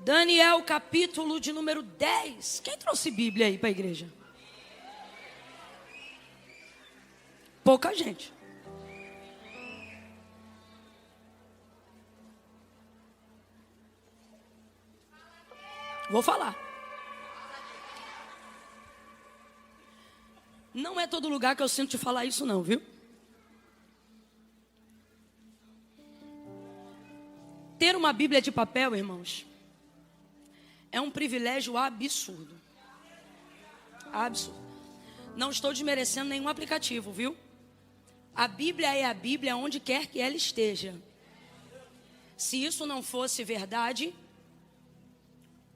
Daniel, capítulo de número 10. Quem trouxe Bíblia aí para a igreja? Pouca gente. Vou falar. Não é todo lugar que eu sinto te falar isso não, viu? Ter uma Bíblia de papel, irmãos, é um privilégio absurdo. Absurdo. Não estou desmerecendo nenhum aplicativo, viu? A Bíblia é a Bíblia onde quer que ela esteja. Se isso não fosse verdade,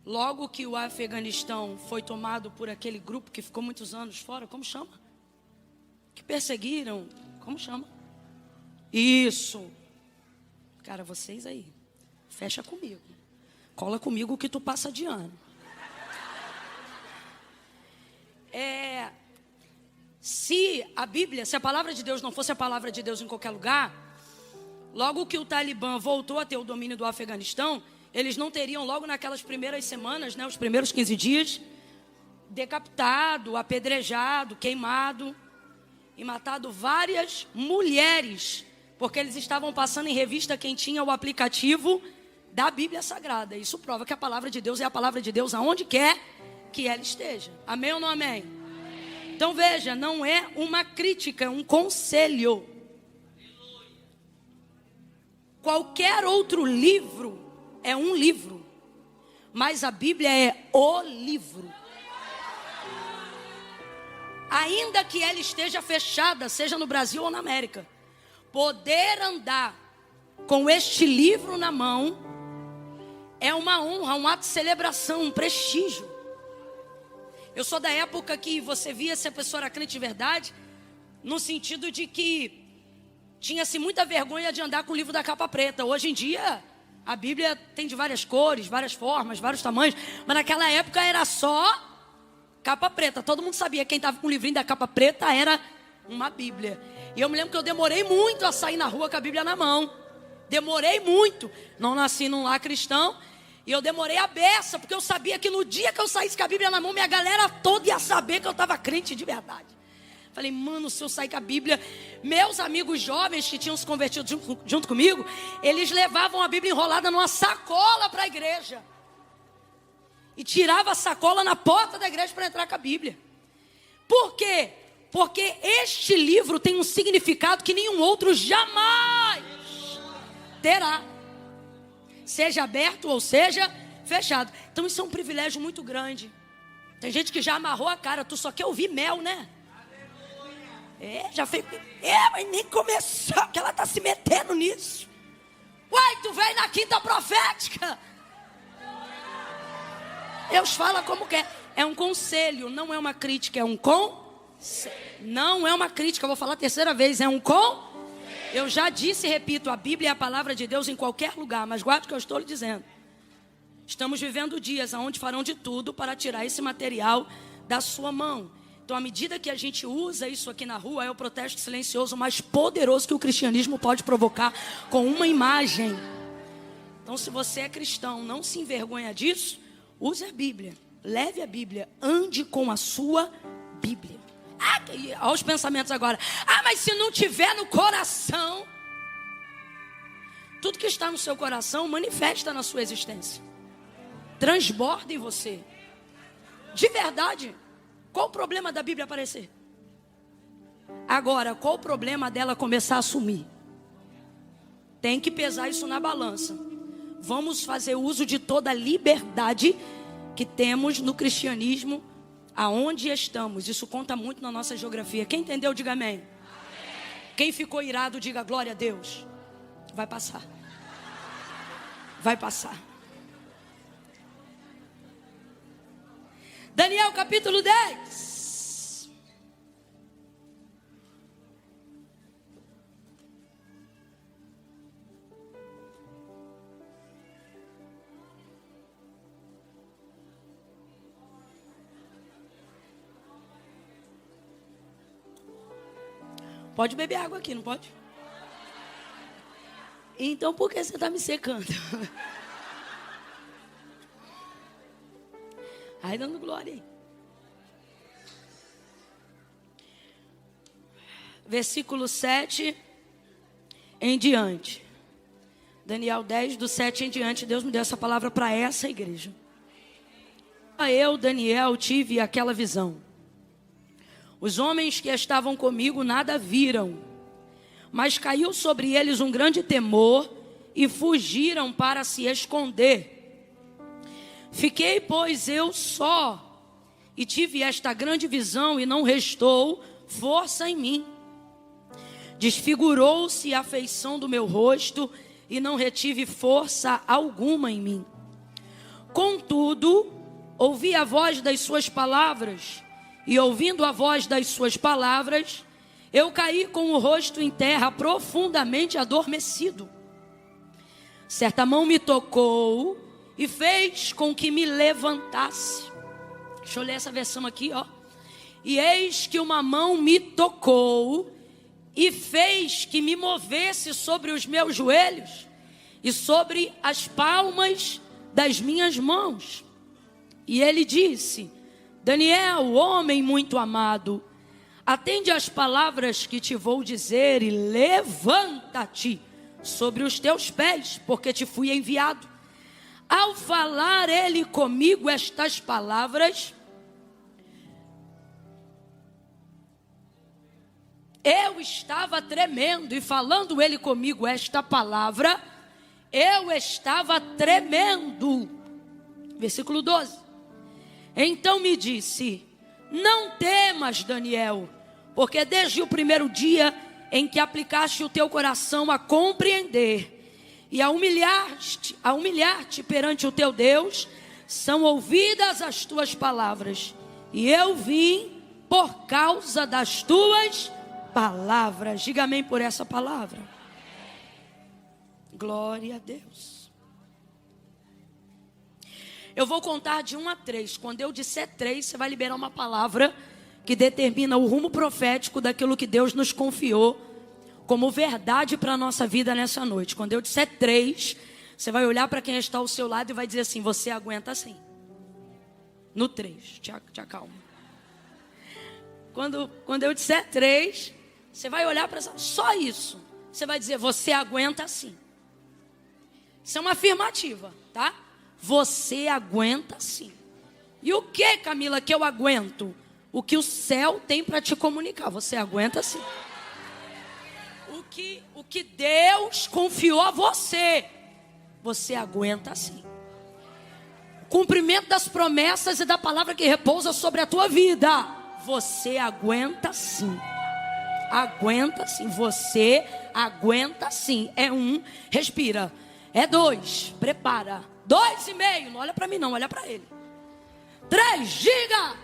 logo que o Afeganistão foi tomado por aquele grupo que ficou muitos anos fora, como chama? Que perseguiram, como chama? Isso. Cara, vocês aí, fecha comigo. Cola comigo que tu passa de ano. Se a Bíblia, se a palavra de Deus não fosse a palavra de Deus em qualquer lugar, logo que o Talibã voltou a ter o domínio do Afeganistão, eles não teriam logo naquelas primeiras semanas, né, os primeiros 15 dias, decapitado, apedrejado, queimado e matado várias mulheres, porque eles estavam passando em revista quem tinha o aplicativo da Bíblia Sagrada. Isso prova que a palavra de Deus é a palavra de Deus aonde quer que ela esteja. Amém ou não amém? Então veja, não é uma crítica, é um conselho. Qualquer outro livro é um livro, mas a Bíblia é o livro. Ainda que ela esteja fechada, seja no Brasil ou na América, poder andar com este livro na mão é uma honra, um ato de celebração, um prestígio. Eu sou da época que você via se a pessoa era crente de verdade, no sentido de que tinha-se muita vergonha de andar com o livro da capa preta. Hoje em dia, a Bíblia tem de várias cores, várias formas, vários tamanhos, mas naquela época era só capa preta. Todo mundo sabia, quem estava com o livrinho da capa preta era uma Bíblia. E eu me lembro que eu demorei muito a sair na rua com a Bíblia na mão. Demorei muito. Não nasci num lar cristão. E eu demorei a beça, porque eu sabia que no dia que eu saísse com a Bíblia na mão, minha galera toda ia saber que eu estava crente de verdade. Falei, mano, se eu sair com a Bíblia... Meus amigos jovens que tinham se convertido junto comigo, eles levavam a Bíblia enrolada numa sacola para a igreja. E tirava a sacola na porta da igreja para entrar com a Bíblia. Por quê? Porque este livro tem um significado que nenhum outro jamais terá. Seja aberto ou seja fechado. Então isso é um privilégio muito grande. Tem gente que já amarrou a cara. Tu só quer ouvir mel, né? Já fez. Mas nem começou, que ela tá se metendo nisso. Uai, tu vem na quinta profética. Deus fala como quer. É um conselho, não é uma crítica. É um Não é uma crítica, eu vou falar a terceira vez. É um Eu já disse e repito, a Bíblia é a palavra de Deus em qualquer lugar, mas guarde o que eu estou lhe dizendo. Estamos vivendo dias onde farão de tudo para tirar esse material da sua mão. Então, à medida que a gente usa isso aqui na rua, é o protesto silencioso mais poderoso que o cristianismo pode provocar com uma imagem. Então, se você é cristão, não se envergonha disso, use a Bíblia, leve a Bíblia, ande com a sua Bíblia. Olha os pensamentos agora. Mas se não tiver no coração, tudo que está no seu coração manifesta na sua existência, transborda em você. De verdade. Qual o problema da Bíblia aparecer? Agora, qual o problema dela começar a sumir? Tem que pesar isso na balança. Vamos fazer uso de toda a liberdade que temos no cristianismo, aonde estamos. Isso conta muito na nossa geografia. Quem entendeu, diga amém. Quem ficou irado, diga glória a Deus. Vai passar. Vai passar. Daniel capítulo 10. Pode beber água aqui, não pode? Então por que você está me secando? Vai dando glória aí. Versículo 7 em diante. Daniel 10, do 7 em diante, Deus me deu essa palavra para essa igreja. Eu, Daniel, tive aquela visão. Os homens que estavam comigo nada viram, mas caiu sobre eles um grande temor e fugiram para se esconder. Fiquei, pois, eu só, e tive esta grande visão, e não restou força em mim. Desfigurou-se a feição do meu rosto, e não retive força alguma em mim. Contudo, ouvi a voz das suas palavras, e ouvindo a voz das suas palavras, eu caí com o rosto em terra, profundamente adormecido. Certa mão me tocou e fez com que me levantasse. Deixa eu ler essa versão aqui, ó. E eis que uma mão me tocou e fez que me movesse sobre os meus joelhos e sobre as palmas das minhas mãos. E ele disse: Daniel, homem muito amado, atende às palavras que te vou dizer e levanta-te sobre os teus pés, porque te fui enviado. Ao falar ele comigo estas palavras, eu estava tremendo, e falando ele comigo esta palavra, eu estava tremendo. Versículo 12. Então me disse: não temas, Daniel, porque desde o primeiro dia em que aplicaste o teu coração a compreender e a humilhar-te perante o teu Deus, são ouvidas as tuas palavras, e eu vim por causa das tuas palavras. Diga amém por essa palavra. Glória a Deus. Eu vou contar de 1 a 3. Quando eu disser 3, você vai liberar uma palavra que determina o rumo profético daquilo que Deus nos confiou como verdade para a nossa vida nessa noite. Quando eu disser 3, você vai olhar para quem está ao seu lado e vai dizer assim: você aguenta assim. No 3, te acalma. Quando eu disser 3, você vai olhar para só isso. Você vai dizer: você aguenta assim. Isso é uma afirmativa, tá? Você aguenta sim. E o que, Camila, que eu aguento? O que o céu tem para te comunicar. Você aguenta sim. O que Deus confiou a você, você aguenta sim. O cumprimento das promessas e da palavra que repousa sobre a tua vida, você aguenta sim. Aguenta sim. Você aguenta sim. É 1, respira. É 2, prepara. 2,5, não olha para mim não, olha para ele. 3, diga.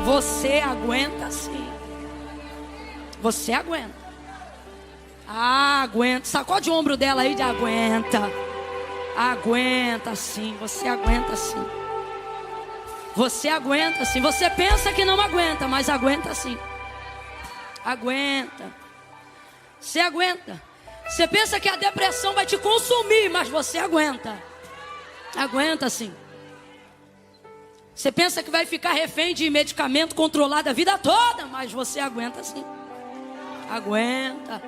Você aguenta sim. Você aguenta. Aguenta. Sacode o ombro dela aí de aguenta. Aguenta sim. Você aguenta sim. Você aguenta sim. Você pensa que não aguenta, mas aguenta sim. Aguenta. Você aguenta. Você pensa que a depressão vai te consumir, mas você aguenta. Aguenta sim. Você pensa que vai ficar refém de medicamento controlado a vida toda, mas você aguenta sim. Aguenta.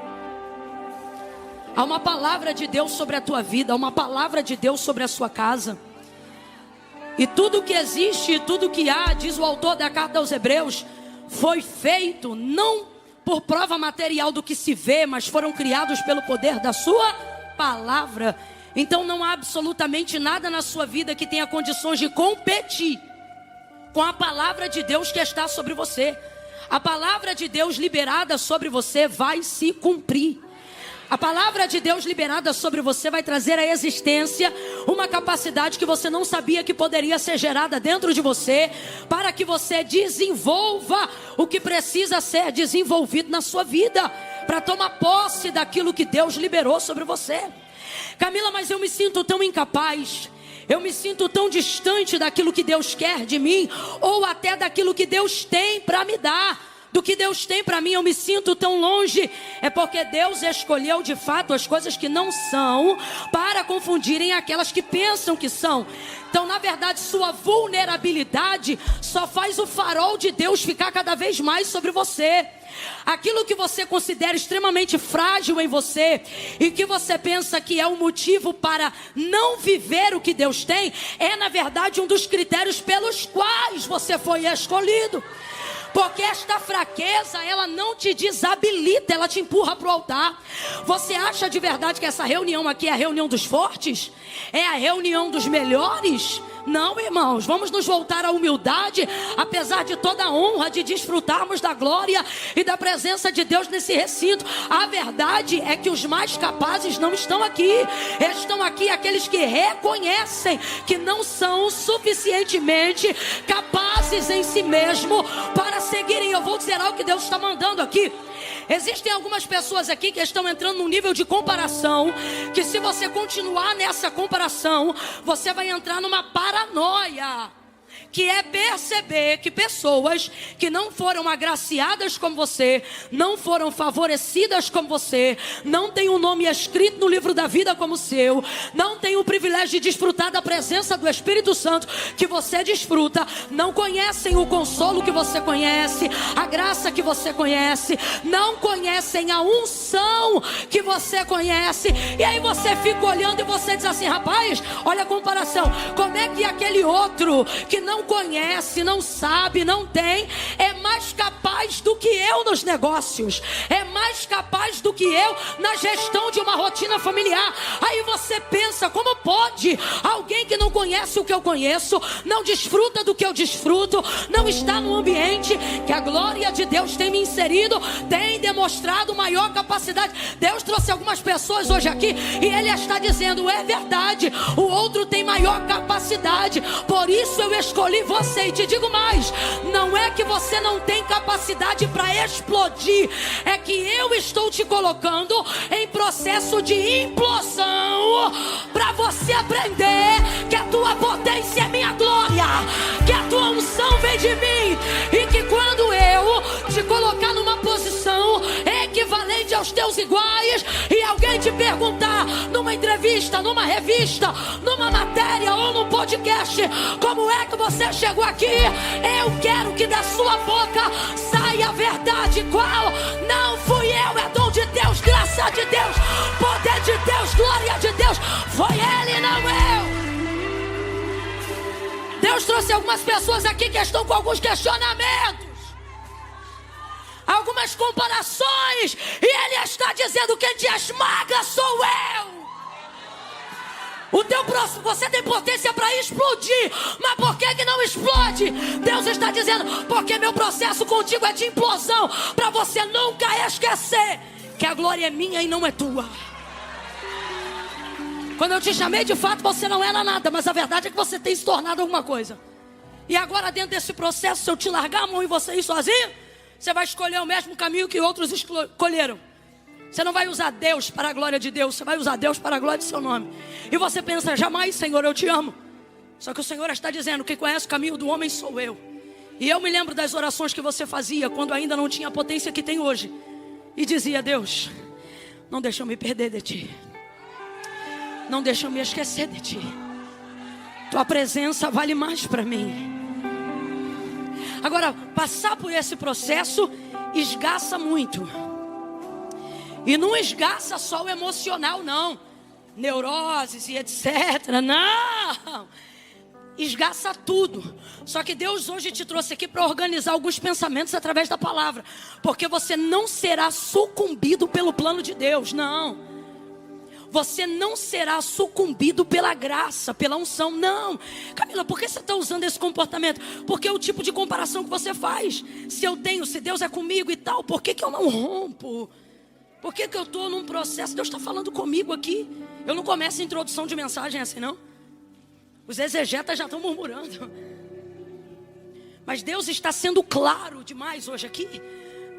Há uma palavra de Deus sobre a tua vida, há uma palavra de Deus sobre a sua casa. E tudo que existe, tudo que há, diz o autor da carta aos Hebreus, foi feito não por prova material do que se vê, mas foram criados pelo poder da sua palavra. Então não há absolutamente nada na sua vida que tenha condições de competir com a palavra de Deus que está sobre você. A palavra de Deus liberada sobre você vai se cumprir. A palavra de Deus liberada sobre você vai trazer à existência uma capacidade que você não sabia que poderia ser gerada dentro de você, para que você desenvolva o que precisa ser desenvolvido na sua vida, para tomar posse daquilo que Deus liberou sobre você. Camila, mas eu me sinto tão incapaz, eu me sinto tão distante daquilo que Deus quer de mim, ou até daquilo que Deus tem para me dar. Do que Deus tem para mim, eu me sinto tão longe. É porque Deus escolheu de fato as coisas que não são, para confundirem aquelas que pensam que são. Então, na verdade, sua vulnerabilidade só faz o farol de Deus ficar cada vez mais sobre você. Aquilo que você considera extremamente frágil em você e que você pensa que é um motivo para não viver o que Deus tem, é na verdade um dos critérios pelos quais você foi escolhido. Porque esta fraqueza, ela não te desabilita, ela te empurra para o altar. Você acha de verdade que essa reunião aqui é a reunião dos fortes? É a reunião dos melhores? Não, irmãos, vamos nos voltar à humildade, apesar de toda a honra de desfrutarmos da glória e da presença de Deus nesse recinto. A verdade é que os mais capazes não estão aqui. Estão aqui aqueles que reconhecem que não são suficientemente capazes em si mesmo para seguirem. Eu vou dizer algo que Deus está mandando aqui. Existem algumas pessoas aqui que estão entrando num nível de comparação, que se você continuar nessa comparação, você vai entrar numa paranoia, que é perceber que pessoas que não foram agraciadas como você, não foram favorecidas como você, não têm um nome escrito no livro da vida como o seu, não têm o privilégio de desfrutar da presença do Espírito Santo que você desfruta, não conhecem o consolo que você conhece, a graça que você conhece, não conhecem a unção que você conhece. E aí você fica olhando e você diz assim: rapaz, olha a comparação, como é que aquele outro que não conhece, não sabe, não tem, é mais capaz do que eu nos negócios, é mais capaz do que eu na gestão de uma rotina familiar. Aí você pensa: como pode alguém que não conhece o que eu conheço, não desfruta do que eu desfruto, não está no ambiente que a glória de Deus tem me inserido, tem demonstrado maior capacidade? Deus trouxe algumas pessoas hoje aqui e Ele está dizendo: é verdade, o outro tem maior capacidade, por isso eu escolhi você. E te digo mais, não é que você não tem capacidade para explodir, é que eu estou te colocando em processo de implosão, para você aprender que a tua potência é minha glória, que a tua unção vem de mim, e que quando eu te colocar numa posição equivalente aos teus iguais, e alguém te perguntar numa entrevista, numa revista, numa matéria ou num podcast, como é que você chegou aqui, eu quero que da sua boca saia a verdade. Qual? Não fui eu, é dom de Deus, graça de Deus, poder de Deus, glória de Deus, foi Ele, não eu. Deus trouxe algumas pessoas aqui que estão com alguns questionamentos, algumas comparações, e Ele está dizendo: quem te esmaga sou eu. O teu próximo, você tem potência para explodir, mas por que não explode? Deus está dizendo: porque meu processo contigo é de implosão, para você nunca esquecer que a glória é minha e não é tua. Quando eu te chamei, de fato você não era nada, mas a verdade é que você tem se tornado alguma coisa. E agora, dentro desse processo, se eu te largar a mão e você ir sozinho, você vai escolher o mesmo caminho que outros escolheram. Você não vai usar Deus para a glória de Deus, você vai usar Deus para a glória de seu nome. E você pensa: jamais, Senhor, eu te amo. Só que o Senhor está dizendo: quem conhece o caminho do homem sou eu. E eu me lembro das orações que você fazia quando ainda não tinha a potência que tem hoje, e dizia: Deus, não deixa eu me perder de ti, não deixa eu me esquecer de ti, tua presença vale mais para mim. Agora, passar por esse processo esgaça muito. E não esgaça só o emocional, não. Neuroses e etc. Não. Esgaça tudo. Só que Deus hoje te trouxe aqui para organizar alguns pensamentos através da palavra. Porque você não será sucumbido pelo plano de Deus, não. Você não será sucumbido pela graça, pela unção, não. Camila, por que você está usando esse comportamento? Porque é o tipo de comparação que você faz. Se eu tenho, se Deus é comigo e tal, por que eu não rompo? Por que eu estou num processo? Deus está falando comigo aqui. Eu não começo a introdução de mensagem assim, não. Os exegetas já estão murmurando. Mas Deus está sendo claro demais hoje aqui.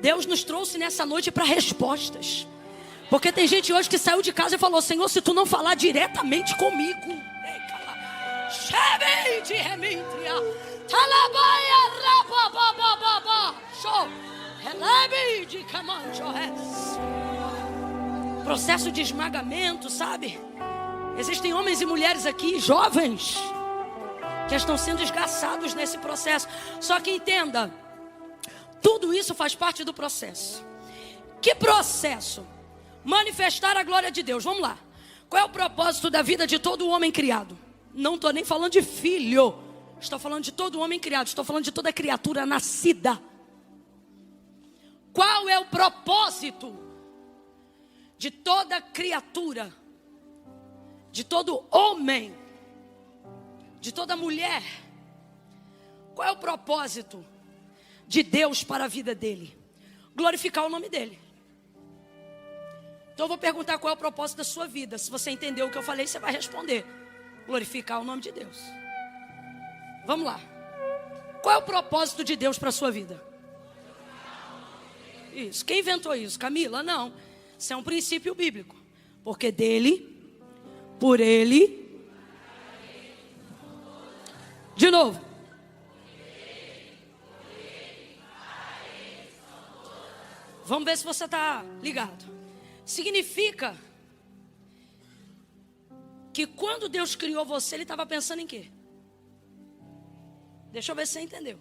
Deus nos trouxe nessa noite para respostas. Porque tem gente hoje que saiu de casa e falou: Senhor, se tu não falar diretamente comigo, processo de esmagamento, sabe? Existem homens e mulheres aqui, jovens, que estão sendo esgaçados nesse processo. Só que entenda, tudo isso faz parte do processo. Que processo? Manifestar a glória de Deus. Vamos lá. Qual é o propósito da vida de todo homem criado? Não estou nem falando de filho. Estou falando de todo homem criado. Estou falando de toda criatura nascida. Qual é o propósito de toda criatura, de todo homem, de toda mulher? Qual é o propósito de Deus para a vida dele? Glorificar o nome dele. Então eu vou perguntar qual é o propósito da sua vida. Se você entendeu o que eu falei, você vai responder: glorificar o nome de Deus. Vamos lá. Qual é o propósito de Deus para a sua vida? Isso. Quem inventou isso? Camila? Não. Isso é um princípio bíblico. Porque dele, por ele. De novo. Vamos ver se você está ligado. Significa que quando Deus criou você, Ele estava pensando em quê? Deixa eu ver se você entendeu.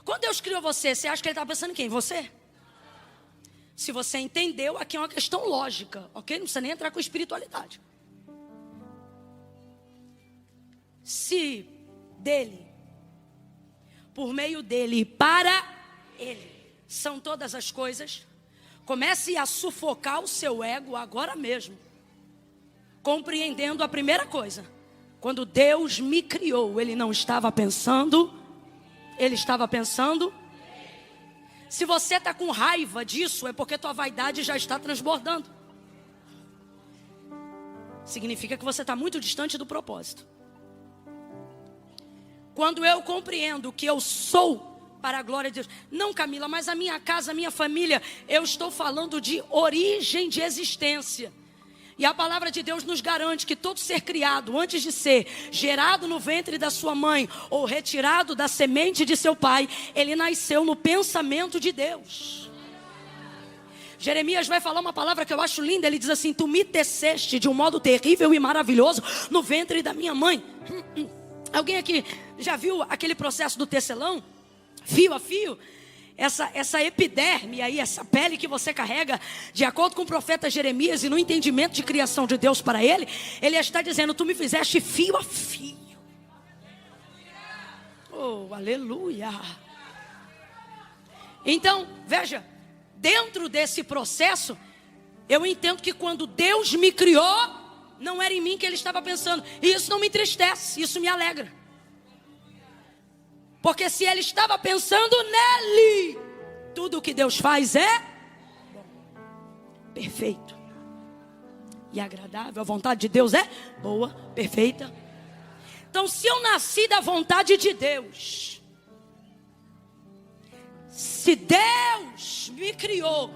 Quando Deus criou você, você acha que Ele estava pensando em quem? Você? Se você entendeu, aqui é uma questão lógica, ok? Não precisa nem entrar com espiritualidade. Se dele, por meio dele e para ele, são todas as coisas, comece a sufocar o seu ego agora mesmo, compreendendo a primeira coisa: quando Deus me criou, Ele não estava pensando, Ele estava pensando. Se você está com raiva disso, é porque tua vaidade já está transbordando. Significa que você está muito distante do propósito. Quando eu compreendo que eu sou para a glória de Deus. Não, Camila, mas a minha casa, a minha família, eu estou falando de origem de existência. E a palavra de Deus nos garante que todo ser criado, antes de ser gerado no ventre da sua mãe ou retirado da semente de seu pai, ele nasceu no pensamento de Deus. Jeremias vai falar uma palavra que eu acho linda. Ele diz assim: tu me teceste de um modo terrível e maravilhoso no ventre da minha mãe. Alguém aqui já viu aquele processo do tecelão? Fio a fio. Essa epiderme aí, essa pele que você carrega, de acordo com o profeta Jeremias e no entendimento de criação de Deus para ele, ele está dizendo: tu me fizeste fio a fio. Oh, aleluia. Então, veja, dentro desse processo, eu entendo que quando Deus me criou, não era em mim que Ele estava pensando. E isso não me entristece, isso me alegra. Porque se Ele estava pensando nele, tudo o que Deus faz é bom, perfeito e agradável. A vontade de Deus é boa, perfeita. Então, se eu nasci da vontade de Deus, se Deus me criou,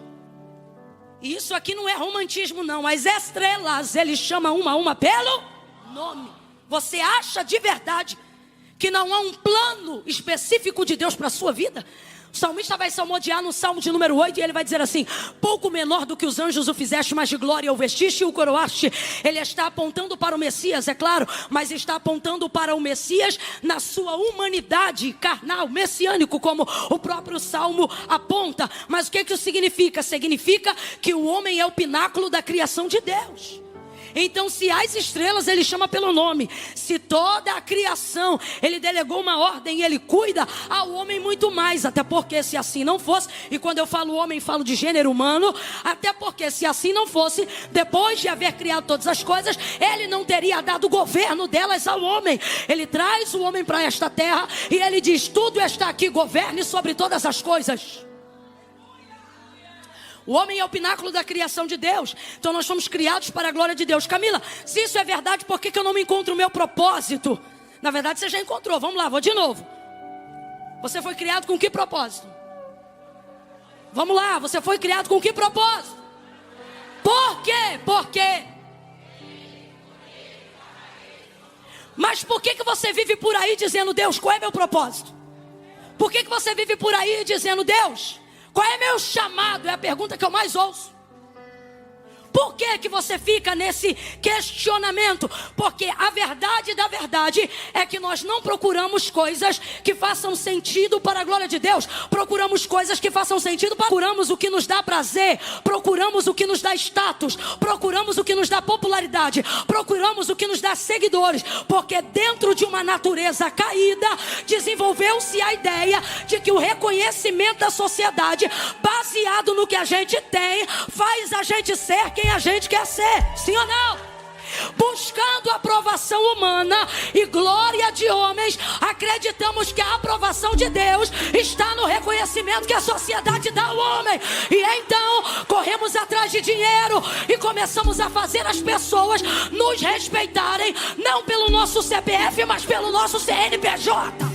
e isso aqui não é romantismo não, as estrelas Ele chama uma a uma pelo nome. Você acha de verdade que não há um plano específico de Deus para a sua vida? O salmista vai salmodiar no Salmo de número 8 e ele vai dizer assim: pouco menor do que os anjos o fizeste, mas de glória o vestiste e o coroaste. Ele está apontando para o Messias, é claro, mas está apontando para o Messias na sua humanidade carnal, messiânico, como o próprio Salmo aponta. Mas o que isso significa? Significa que o homem é o pináculo da criação de Deus. Então, se as estrelas Ele chama pelo nome, se toda a criação Ele delegou uma ordem e Ele cuida, ao homem muito mais. Até porque se assim não fosse, e quando eu falo homem, falo de gênero humano, até porque se assim não fosse, depois de haver criado todas as coisas, Ele não teria dado o governo delas ao homem. Ele traz o homem para esta terra e Ele diz: tudo está aqui, governe sobre todas as coisas. O homem é o pináculo da criação de Deus. Então nós fomos criados para a glória de Deus. Camila, se isso é verdade, por que eu não me encontro o meu propósito? Na verdade você já encontrou. Vamos lá, vou de novo. Você foi criado com que propósito? Vamos lá, você foi criado com que propósito? Por quê? Por quê? Mas por que você vive por aí dizendo: Deus, qual é meu propósito? Por que você vive por aí dizendo: Deus, qual é meu chamado? É a pergunta que eu mais ouço. Por que você fica nesse questionamento? Porque a verdade da verdade é que nós não procuramos coisas que façam sentido para a glória de Deus. Procuramos coisas que façam sentido. Procuramos o que nos dá prazer. Procuramos o que nos dá status. Procuramos o que nos dá popularidade. Procuramos o que nos dá seguidores. Porque dentro de uma natureza caída, desenvolveu-se a ideia de que o reconhecimento da sociedade, baseado no que a gente tem, faz a gente ser quem a gente quer ser. Sim ou não? Buscando aprovação humana e glória de homens, acreditamos que a aprovação de Deus está no reconhecimento que a sociedade dá ao homem. E então corremos atrás de dinheiro e começamos a fazer as pessoas nos respeitarem, não pelo nosso CPF, mas pelo nosso CNPJ.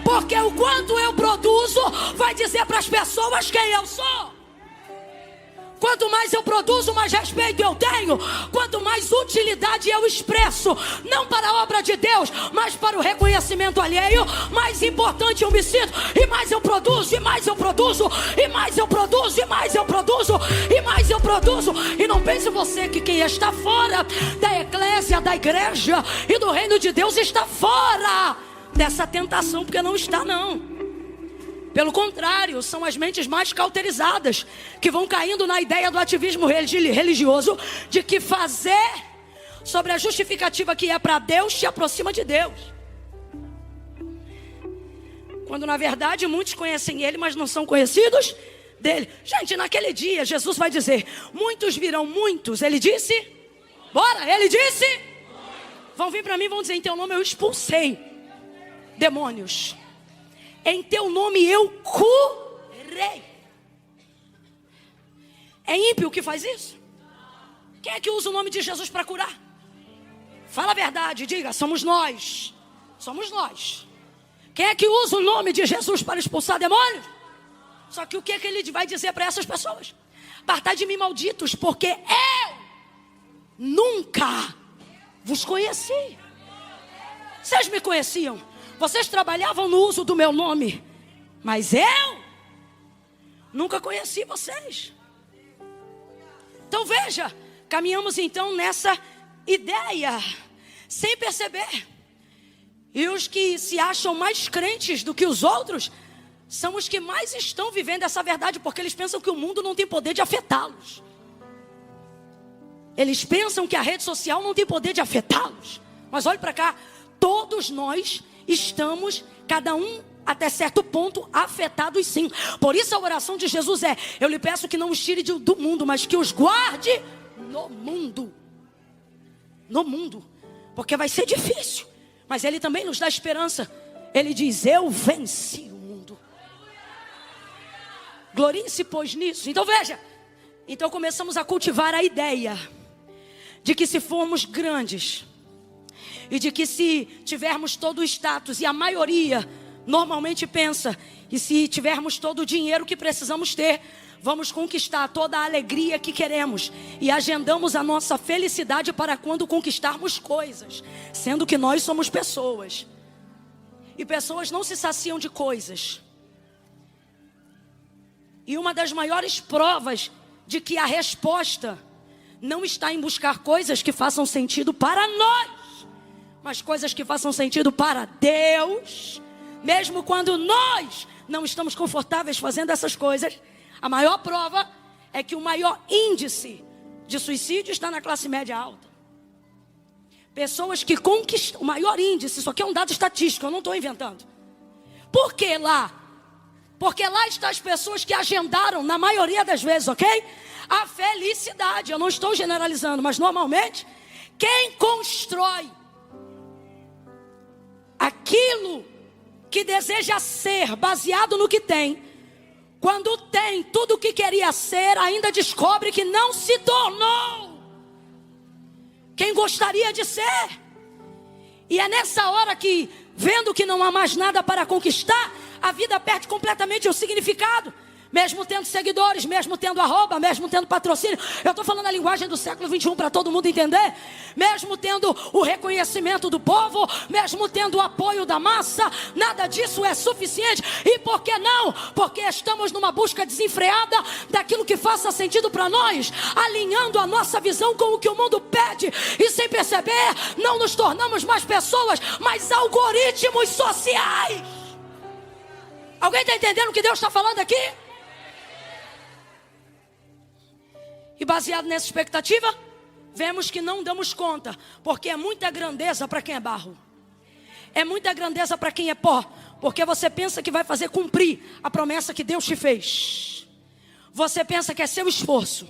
Porque o quanto eu produzo vai dizer para as pessoas quem eu sou. Quanto mais eu produzo, mais respeito eu tenho. Quanto mais utilidade eu expresso, não para a obra de Deus, mas para o reconhecimento alheio, mais importante eu me sinto. E mais eu produzo, e mais eu produzo, e mais eu produzo, e mais eu produzo, e mais eu produzo. E não pense você que quem está fora da eclésia, da igreja e do reino de Deus está fora dessa tentação, porque não está, não. Pelo contrário, são as mentes mais cauterizadas que vão caindo na ideia do ativismo religioso, de que fazer sobre a justificativa que é para Deus te aproxima de Deus. Quando na verdade muitos conhecem Ele, mas não são conhecidos dele. Gente, naquele dia Jesus vai dizer: muitos virão muitos. Ele disse, bora, ele disse, vão vir para mim e vão dizer: em teu nome eu expulsei demônios. Em teu nome eu curei. É ímpio que faz isso? Quem é que usa o nome de Jesus para curar? Fala a verdade, diga, somos nós. Somos nós. Quem é que usa o nome de Jesus para expulsar demônios? Só que o que é que ele vai dizer para essas pessoas? Apartai de mim, malditos, porque eu nunca vos conheci. Vocês me conheciam. Vocês trabalhavam no uso do meu nome, mas eu nunca conheci vocês. Então veja, caminhamos então nessa ideia, sem perceber. E os que se acham mais crentes do que os outros, são os que mais estão vivendo essa verdade, porque eles pensam que o mundo não tem poder de afetá-los. Eles pensam que a rede social não tem poder de afetá-los. Mas olhe para cá, todos nós estamos, cada um até certo ponto, afetados sim. Por isso a oração de Jesus é: eu lhe peço que não os tire do mundo, mas que os guarde no mundo. No mundo. Porque vai ser difícil, mas Ele também nos dá esperança. Ele diz: eu venci o mundo. Glorie-se, pois, nisso. Então veja, então começamos a cultivar a ideia de que se formos grandes, e de que se tivermos todo o status, e a maioria normalmente pensa, e se tivermos todo o dinheiro que precisamos ter, vamos conquistar toda a alegria que queremos. E agendamos a nossa felicidade para quando conquistarmos coisas. Sendo que nós somos pessoas. E pessoas não se saciam de coisas. E uma das maiores provas de que a resposta não está em buscar coisas que façam sentido para nós, mas coisas que façam sentido para Deus, mesmo quando nós não estamos confortáveis fazendo essas coisas. A maior prova é que o maior índice de suicídio está na classe média alta. Pessoas que conquistam, o maior índice, isso aqui é um dado estatístico, eu não estou inventando. Por que lá? Porque lá estão as pessoas que agendaram, na maioria das vezes, ok? A felicidade. Eu não estou generalizando, mas normalmente, quem constrói aquilo que deseja ser, baseado no que tem, quando tem tudo o que queria ser, ainda descobre que não se tornou quem gostaria de ser. E é nessa hora que, vendo que não há mais nada para conquistar, a vida perde completamente o significado. Mesmo tendo seguidores, mesmo tendo arroba, mesmo tendo patrocínio. Eu estou falando a linguagem do século 21 para todo mundo entender. Mesmo tendo o reconhecimento do povo, mesmo tendo o apoio da massa, nada disso é suficiente. E por que não? Porque estamos numa busca desenfreada daquilo que faça sentido para nós, alinhando a nossa visão com o que o mundo pede. E sem perceber, não nos tornamos mais pessoas, mas algoritmos sociais. Alguém está entendendo o que Deus está falando aqui? E baseado nessa expectativa, vemos que não damos conta, porque é muita grandeza para quem é barro. É muita grandeza para quem é pó, porque você pensa que vai fazer cumprir a promessa que Deus te fez. Você pensa que é seu esforço.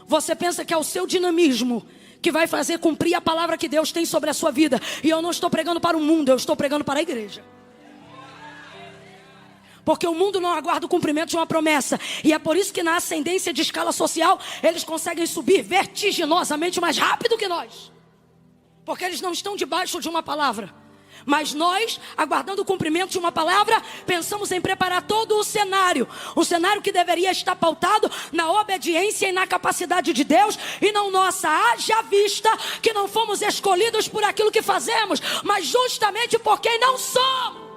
Você pensa que é o seu dinamismo que vai fazer cumprir a palavra que Deus tem sobre a sua vida. E eu não estou pregando para o mundo, eu estou pregando para a igreja. Porque o mundo não aguarda o cumprimento de uma promessa. E é por isso que na ascendência de escala social, eles conseguem subir vertiginosamente mais rápido que nós. Porque eles não estão debaixo de uma palavra. Mas nós, aguardando o cumprimento de uma palavra, pensamos em preparar todo o cenário. Um cenário que deveria estar pautado na obediência e na capacidade de Deus. E não nossa, haja vista que não fomos escolhidos por aquilo que fazemos, mas justamente por quem não somos.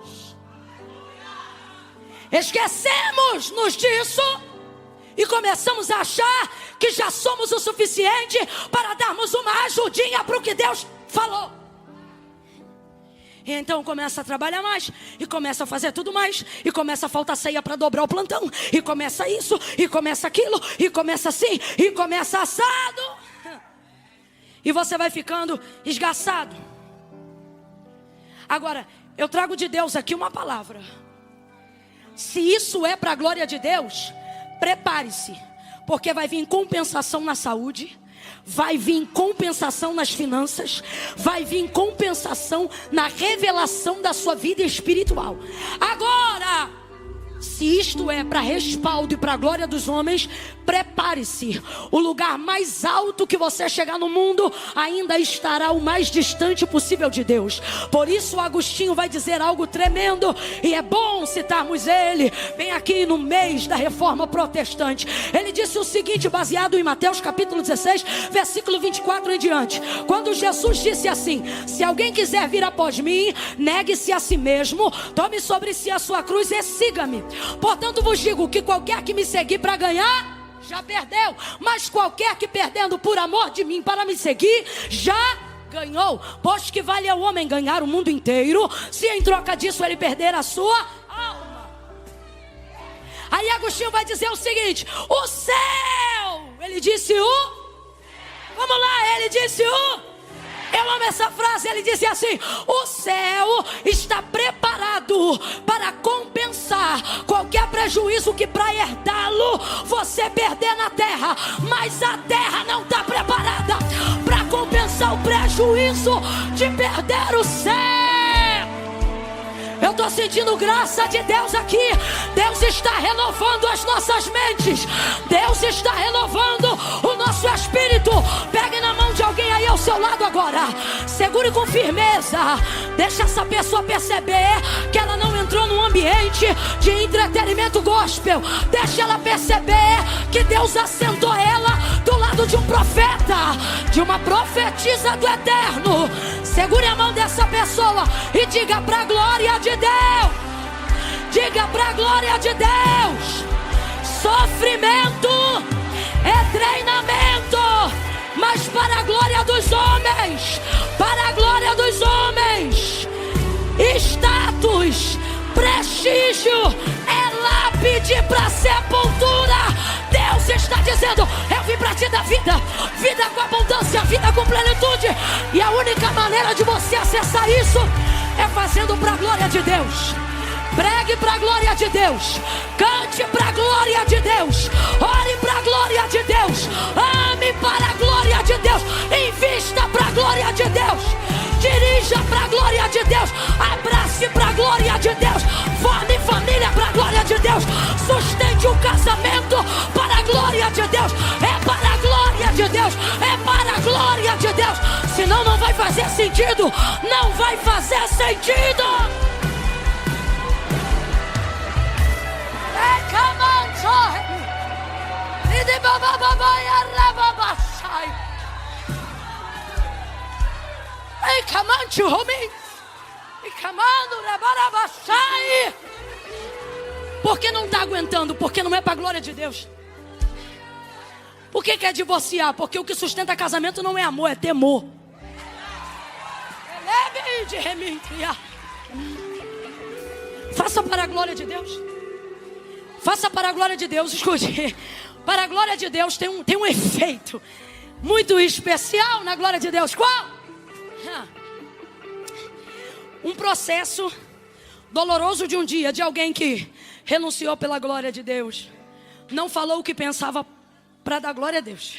Esquecemos-nos disso e começamos a achar que já somos o suficiente para darmos uma ajudinha para o que Deus falou. E então começa a trabalhar mais, e começa a fazer tudo mais, e começa a faltar ceia para dobrar o plantão, e começa isso, e começa aquilo, e começa assim, e começa assado. E você vai ficando esgaçado. Agora, eu trago de Deus aqui uma palavra. Se isso é para a glória de Deus, prepare-se, porque vai vir compensação na saúde, vai vir compensação nas finanças, vai vir compensação na revelação da sua vida espiritual. Agora, se isto é para respaldo e para a glória dos homens, prepare-se. O lugar mais alto que você chegar no mundo ainda estará o mais distante possível de Deus. Por isso Agostinho vai dizer algo tremendo, e é bom citarmos ele bem aqui no mês da Reforma Protestante. Ele disse o seguinte, baseado em Mateus capítulo 16, versículo 24 em diante. Quando Jesus disse assim: se alguém quiser vir após mim, negue-se a si mesmo, tome sobre si a sua cruz e siga-me. Portanto vos digo que qualquer que me seguir para ganhar, já perdeu, mas qualquer que perdendo por amor de mim para me seguir, já ganhou. Pois que vale ao homem ganhar o mundo inteiro, se em troca disso ele perder a sua alma. Aí Agostinho vai dizer o seguinte: o céu, ele disse vamos lá, ele disse eu amo essa frase, ele disse assim: o céu está preparado para compensar qualquer prejuízo que para herdá-lo você perder na terra. Mas a terra não está preparada para compensar o prejuízo de perder o céu. Eu estou sentindo graça de Deus aqui. Deus está renovando as nossas mentes. Deus está renovando o nosso espírito. Pegue na mão de alguém aí ao seu lado agora. Segure com firmeza. Deixa essa pessoa perceber que ela não entrou num ambiente de entretenimento gospel. Deixa ela perceber que Deus assentou ela do lado de um profeta, de uma profetisa do eterno. Segure a mão dessa pessoa e diga para a glória de Deus. Diga para a glória de Deus. Sofrimento é treinamento, mas para a glória dos homens. Para a glória dos homens. Status, prestígio é lápide para sepultura. Deus está dizendo: eu vim para te dar vida, vida com abundância, vida com plenitude. E a única maneira de você acessar isso é fazendo para a glória de Deus. Pregue para a glória de Deus, cante para a glória de Deus, ore para a glória de Deus, ame para a glória de Deus, invista para a glória de Deus, dirija para a glória de Deus, abrace para a glória de Deus, forme família para a glória de Deus, sustente o casamento para a glória de Deus. É para a glória de Deus, é para a glória de Deus. Senão não vai fazer sentido, não vai fazer sentido. Come on, de bababaia rababasai. Ei, camante homem. E camando rabarabasai. Por que não está aguentando? Porque não é para a glória de Deus. Por que quer divorciar? Porque o que sustenta casamento não é amor, é temor. Faça para a glória de Deus. Faça para a glória de Deus. Escute. Para a glória de Deus tem um efeito muito especial na glória de Deus. Qual? Um processo doloroso de um dia, de alguém que renunciou pela glória de Deus. Não falou o que pensava para dar glória a Deus.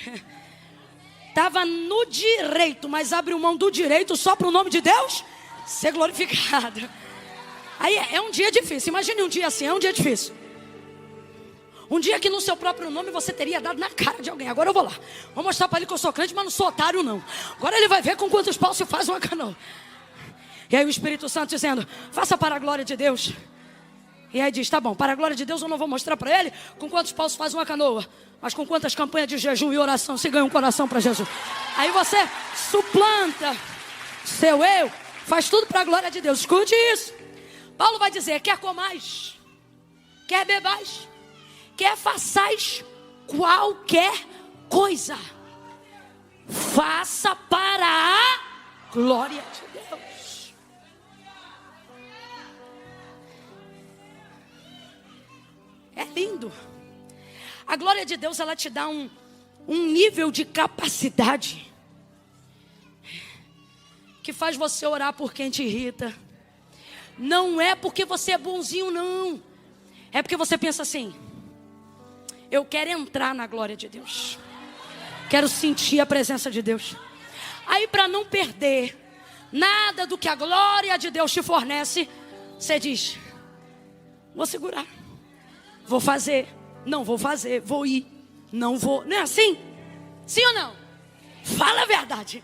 Estava no direito, mas abriu mão do direito só para o nome de Deus ser glorificado. Aí é um dia difícil. Imagine um dia assim, é um dia difícil. Um dia que no seu próprio nome você teria dado na cara de alguém. Agora eu vou lá. Vou mostrar para ele que eu sou crente, mas não sou otário não. Agora ele vai ver com quantos paus se faz uma canoa. E aí o Espírito Santo dizendo, faça para a glória de Deus. E aí diz, tá bom, para a glória de Deus eu não vou mostrar para ele com quantos paus se faz uma canoa, mas com quantas campanhas de jejum e oração se ganha um coração para Jesus. Aí você suplanta seu eu, faz tudo para a glória de Deus. Escute isso. Paulo vai dizer, quer comais, quer bebais, quer façais qualquer coisa, faça para a glória de Deus. É lindo. A glória de Deus, ela te dá um nível de capacidade que faz você orar por quem te irrita. Não é porque você é bonzinho, não. É porque você pensa assim, eu quero entrar na glória de Deus. Quero sentir a presença de Deus. Aí para não perder nada do que a glória de Deus te fornece, você diz, vou segurar. Vou fazer, não vou fazer, vou ir, não vou. Não é assim? Sim ou não? Fala a verdade.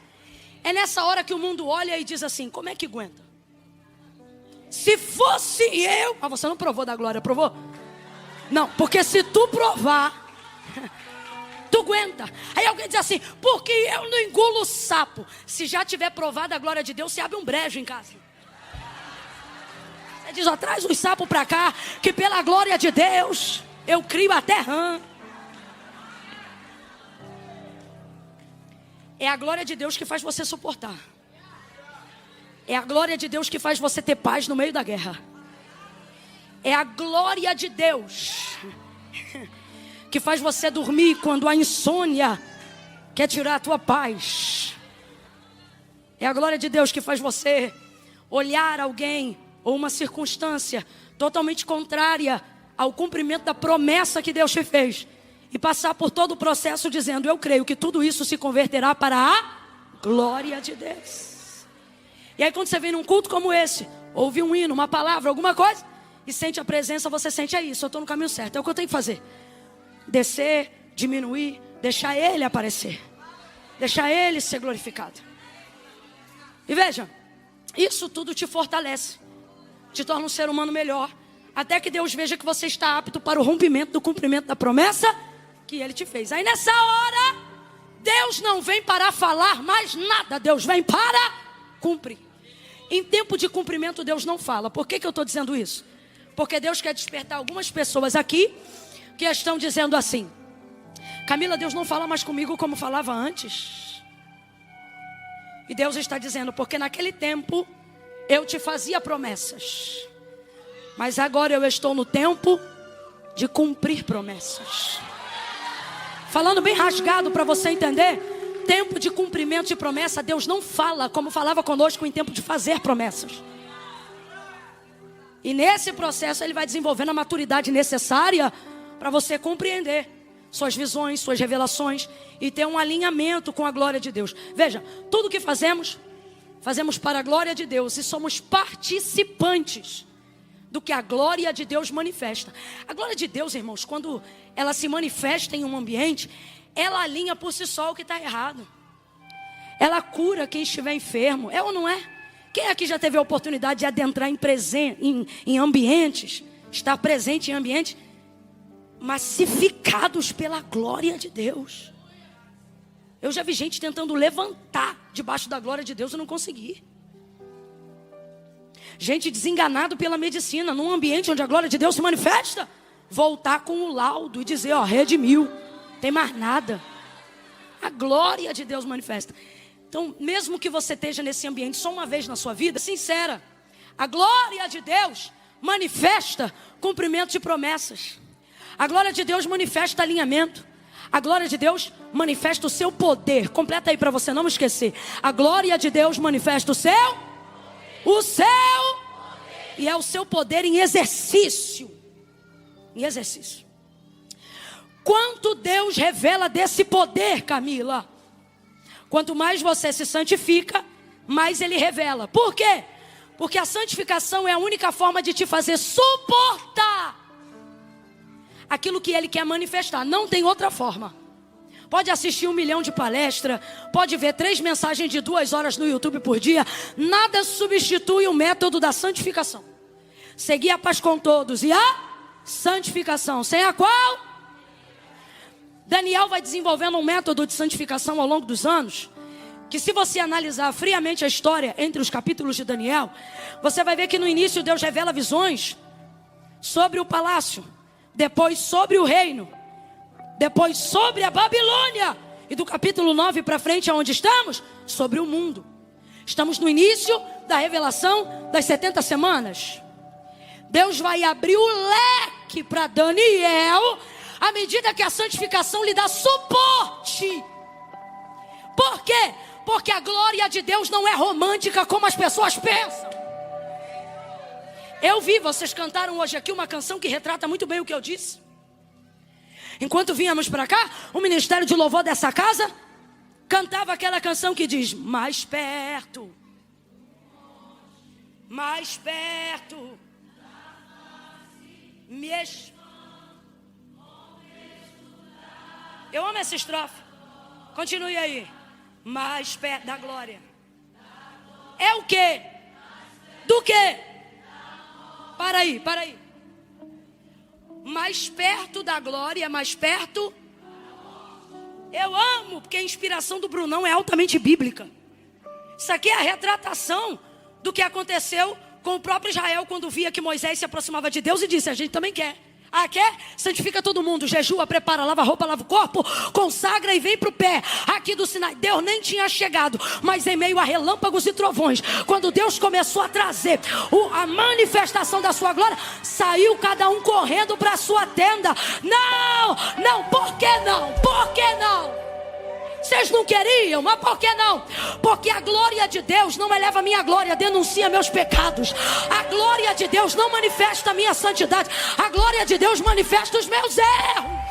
É nessa hora que o mundo olha e diz assim, como é que aguenta? Se fosse eu... Mas você não provou da glória, provou? Não, porque se tu provar, tu aguenta. Aí alguém diz assim, porque eu não engulo sapo. Se já tiver provado a glória de Deus, você abre um brejo em casa. Diz, ó, traz os sapos para cá, que pela glória de Deus, eu crio até rã. É a glória de Deus que faz você suportar. É a glória de Deus que faz você ter paz no meio da guerra. É a glória de Deus que faz você dormir quando a insônia quer tirar a tua paz. É a glória de Deus que faz você olhar alguém ou uma circunstância totalmente contrária ao cumprimento da promessa que Deus te fez e passar por todo o processo dizendo, eu creio que tudo isso se converterá para a glória de Deus. E aí quando você vem num culto como esse, ouve um hino, uma palavra, alguma coisa, e sente a presença, você sente, é isso, eu estou no caminho certo, é o que eu tenho que fazer. Descer, diminuir, deixar Ele aparecer, deixar Ele ser glorificado. E veja, isso tudo te fortalece, te torna um ser humano melhor, até que Deus veja que você está apto para o rompimento do cumprimento da promessa que Ele te fez. Aí nessa hora, Deus não vem para falar mais nada, Deus vem para cumprir. Em tempo de cumprimento Deus não fala. Por que eu estou dizendo isso? Porque Deus quer despertar algumas pessoas aqui que estão dizendo assim, Camila, Deus não fala mais comigo como falava antes. E Deus está dizendo, porque naquele tempo eu te fazia promessas, mas agora eu estou no tempo de cumprir promessas. Falando bem rasgado para você entender, tempo de cumprimento de promessa, Deus não fala como falava conosco em tempo de fazer promessas. E nesse processo Ele vai desenvolvendo a maturidade necessária para você compreender suas visões, suas revelações e ter um alinhamento com a glória de Deus. Veja, tudo que fazemos para a glória de Deus e somos participantes do que a glória de Deus manifesta. A glória de Deus, irmãos, quando ela se manifesta em um ambiente, ela alinha por si só o que está errado. Ela cura quem estiver enfermo, é ou não é? Quem aqui já teve a oportunidade de adentrar em ambientes, estar presente em ambientes massificados pela glória de Deus. Eu já vi gente tentando levantar debaixo da glória de Deus e não consegui. Gente desenganado pela medicina, num ambiente onde a glória de Deus se manifesta, voltar com o laudo e dizer, ó, redimiu, tem mais nada. A glória de Deus manifesta. Então, mesmo que você esteja nesse ambiente só uma vez na sua vida, sincera, a glória de Deus manifesta cumprimento de promessas. A glória de Deus manifesta alinhamento. A glória de Deus manifesta o seu poder. Completa aí para você não me esquecer. A glória de Deus manifesta o seu e é o seu poder em exercício. Em exercício. Quanto Deus revela desse poder, Camila? Quanto mais você se santifica, mais Ele revela. Por quê? Porque a santificação é a única forma de te fazer suportar aquilo que Ele quer manifestar. Não tem outra forma. Pode assistir 1 milhão de palestras, pode ver 3 mensagens de 2 horas no YouTube por dia. Nada substitui o método da santificação. Seguir a paz com todos e a santificação, sem a qual Daniel vai desenvolvendo um método de santificação ao longo dos anos, que se você analisar friamente a história entre os capítulos de Daniel, você vai ver que no início Deus revela visões sobre o palácio, depois sobre o reino, depois sobre a Babilônia, e do capítulo 9 para frente, aonde estamos? Sobre o mundo. Estamos no início da revelação das 70 semanas. Deus vai abrir o leque para Daniel, à medida que a santificação lhe dá suporte. Por quê? Porque a glória de Deus não é romântica como as pessoas pensam. Eu vi, vocês cantaram hoje aqui uma canção que retrata muito bem o que eu disse. Enquanto vínhamos para cá, o ministério de louvor dessa casa cantava aquela canção que diz: mais perto, mais perto, Eu amo essa estrofe. Continue aí. Mais perto da glória. É o quê? Do quê? Para aí. Mais perto da glória, mais perto. Eu amo, porque a inspiração do Brunão é altamente bíblica. Isso aqui é a retratação do que aconteceu com o próprio Israel quando via que Moisés se aproximava de Deus e disse: a gente também quer. Ah, quer? Santifica todo mundo, jejua, prepara, lava a roupa, lava o corpo, consagra e vem para o pé aqui do Sinai. Deus nem tinha chegado, mas em meio a relâmpagos e trovões, quando Deus começou a trazer a manifestação da sua glória, saiu cada um correndo para a sua tenda. Não, por que não? Por que não? Vocês não queriam, mas por que não? Porque a glória de Deus não eleva a minha glória, denuncia meus pecados. A glória de Deus não manifesta a minha santidade. A glória de Deus manifesta os meus erros.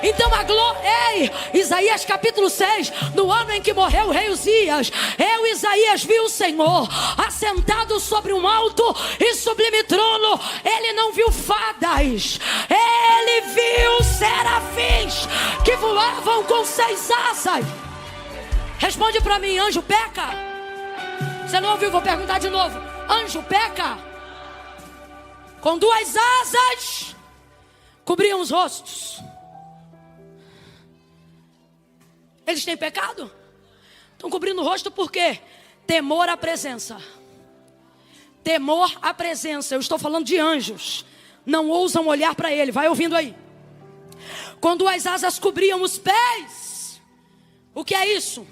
Então a glória... Ei, Isaías capítulo 6, no ano em que morreu o rei Uzias, Isaías viu o Senhor assentado sobre um alto e sublime trono. Ele não viu fadas, ele viu serafins que voavam com 6 asas. Responde para mim, anjo peca? Você não ouviu? Vou perguntar de novo. Anjo peca? Com 2 asas cobriam os rostos. Eles têm pecado? Estão cobrindo o rosto por quê? Temor à presença. Temor à presença. Eu estou falando de anjos. Não ousam olhar para ele. Vai ouvindo aí. Quando as asas cobriam os pés. O que é isso?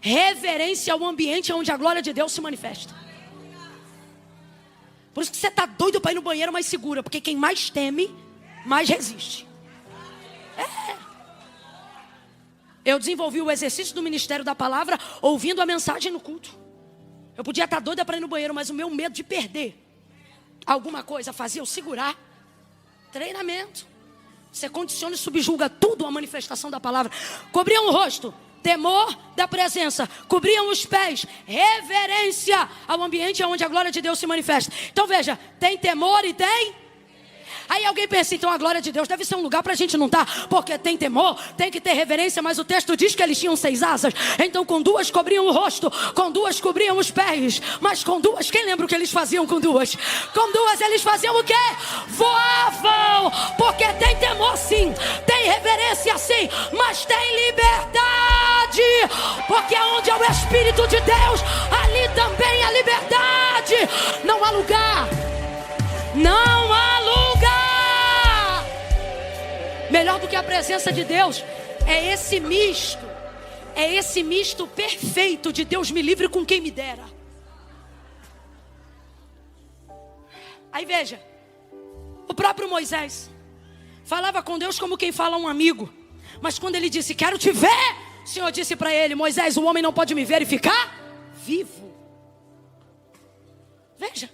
Reverência ao ambiente onde a glória de Deus se manifesta. Por isso que você está doido para ir no banheiro, mas segura. Porque quem mais teme, mais resiste. Eu desenvolvi o exercício do ministério da palavra ouvindo a mensagem no culto. Eu podia estar doida para ir no banheiro, mas o meu medo de perder alguma coisa fazia eu segurar. Treinamento. Você condiciona e subjuga tudo a manifestação da palavra. Cobriam o rosto, temor da presença. Cobriam os pés, reverência ao ambiente onde a glória de Deus se manifesta. Então veja, tem temor e tem... Aí alguém pensa, então a glória de Deus deve ser um lugar para a gente não estar, porque tem temor, tem que ter reverência, mas o texto diz que eles tinham 6 asas, então com 2 cobriam o rosto, com 2 cobriam os pés, mas com 2, quem lembra o que eles faziam com 2? Com 2 eles faziam o quê? Voavam, porque tem temor sim, tem reverência sim, mas tem liberdade, porque onde é o Espírito de Deus, ali também há liberdade. Não há lugar, não há lugar melhor do que a presença de Deus. É esse misto perfeito de Deus me livre com quem me dera. Aí veja, o próprio Moisés falava com Deus como quem fala a um amigo, mas quando ele disse, quero te ver, o Senhor disse para ele, Moisés, o homem não pode me ver e ficar vivo. Veja,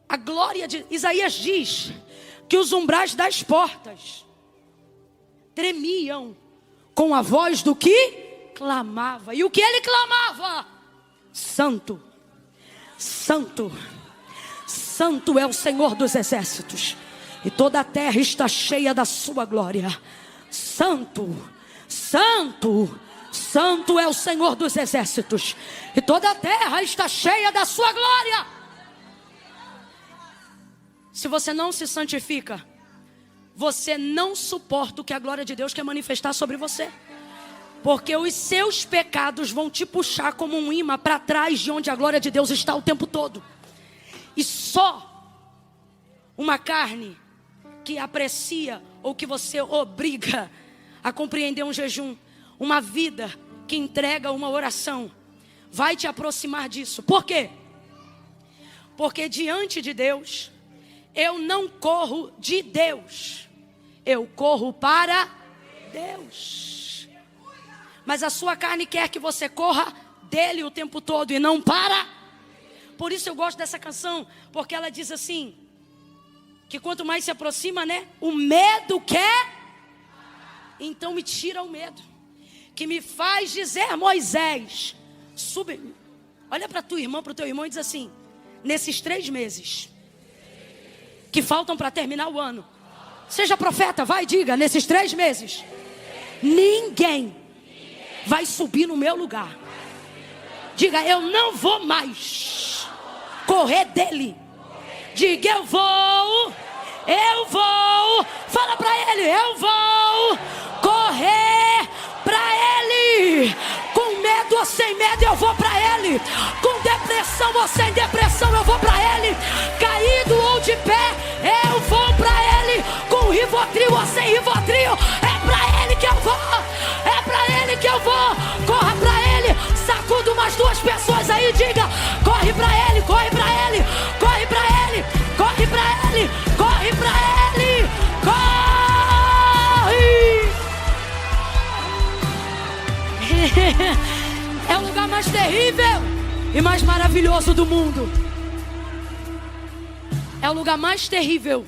a glória de Isaías diz que os umbrais das portas tremiam com a voz do que clamava. E o que ele clamava? Santo, Santo, Santo é o Senhor dos exércitos, e toda a terra está cheia da sua glória. Santo, Santo, Santo é o Senhor dos exércitos, e toda a terra está cheia da sua glória. Se você não se santifica, você não suporta o que a glória de Deus quer manifestar sobre você, porque os seus pecados vão te puxar como um imã para trás de onde a glória de Deus está o tempo todo. E só uma carne que aprecia ou que você obriga a compreender um jejum, uma vida que entrega uma oração, vai te aproximar disso. Por quê? Porque diante de Deus, eu não corro de Deus, eu corro para Deus. Mas a sua carne quer que você corra dele o tempo todo e não para. Por isso eu gosto dessa canção, porque ela diz assim, que quanto mais se aproxima, né, o medo quer, então me tira o medo, que me faz dizer, Moisés, olha para tua irmã, para o teu irmão e diz assim, nesses 3 meses que faltam para terminar o ano, seja profeta, vai, diga, nesses 3 meses, ninguém vai subir no meu lugar. Diga, eu não vou mais correr dele. Diga, eu vou. Fala para ele, eu vou correr para ele. Com medo ou sem medo eu vou para ele. Com depressão ou sem depressão eu vou para ele. Caído ou de pé eu vou para ele. Com Rivotril ou sem Rivotril é para ele que eu vou. É para ele que eu vou. Corra para ele. Sacuda umas 2 pessoas aí, diga, corre para ele, corre para ele, corre para ele, corre para ele, corre para ele, corre. É o lugar mais terrível e mais maravilhoso do mundo. É o lugar mais terrível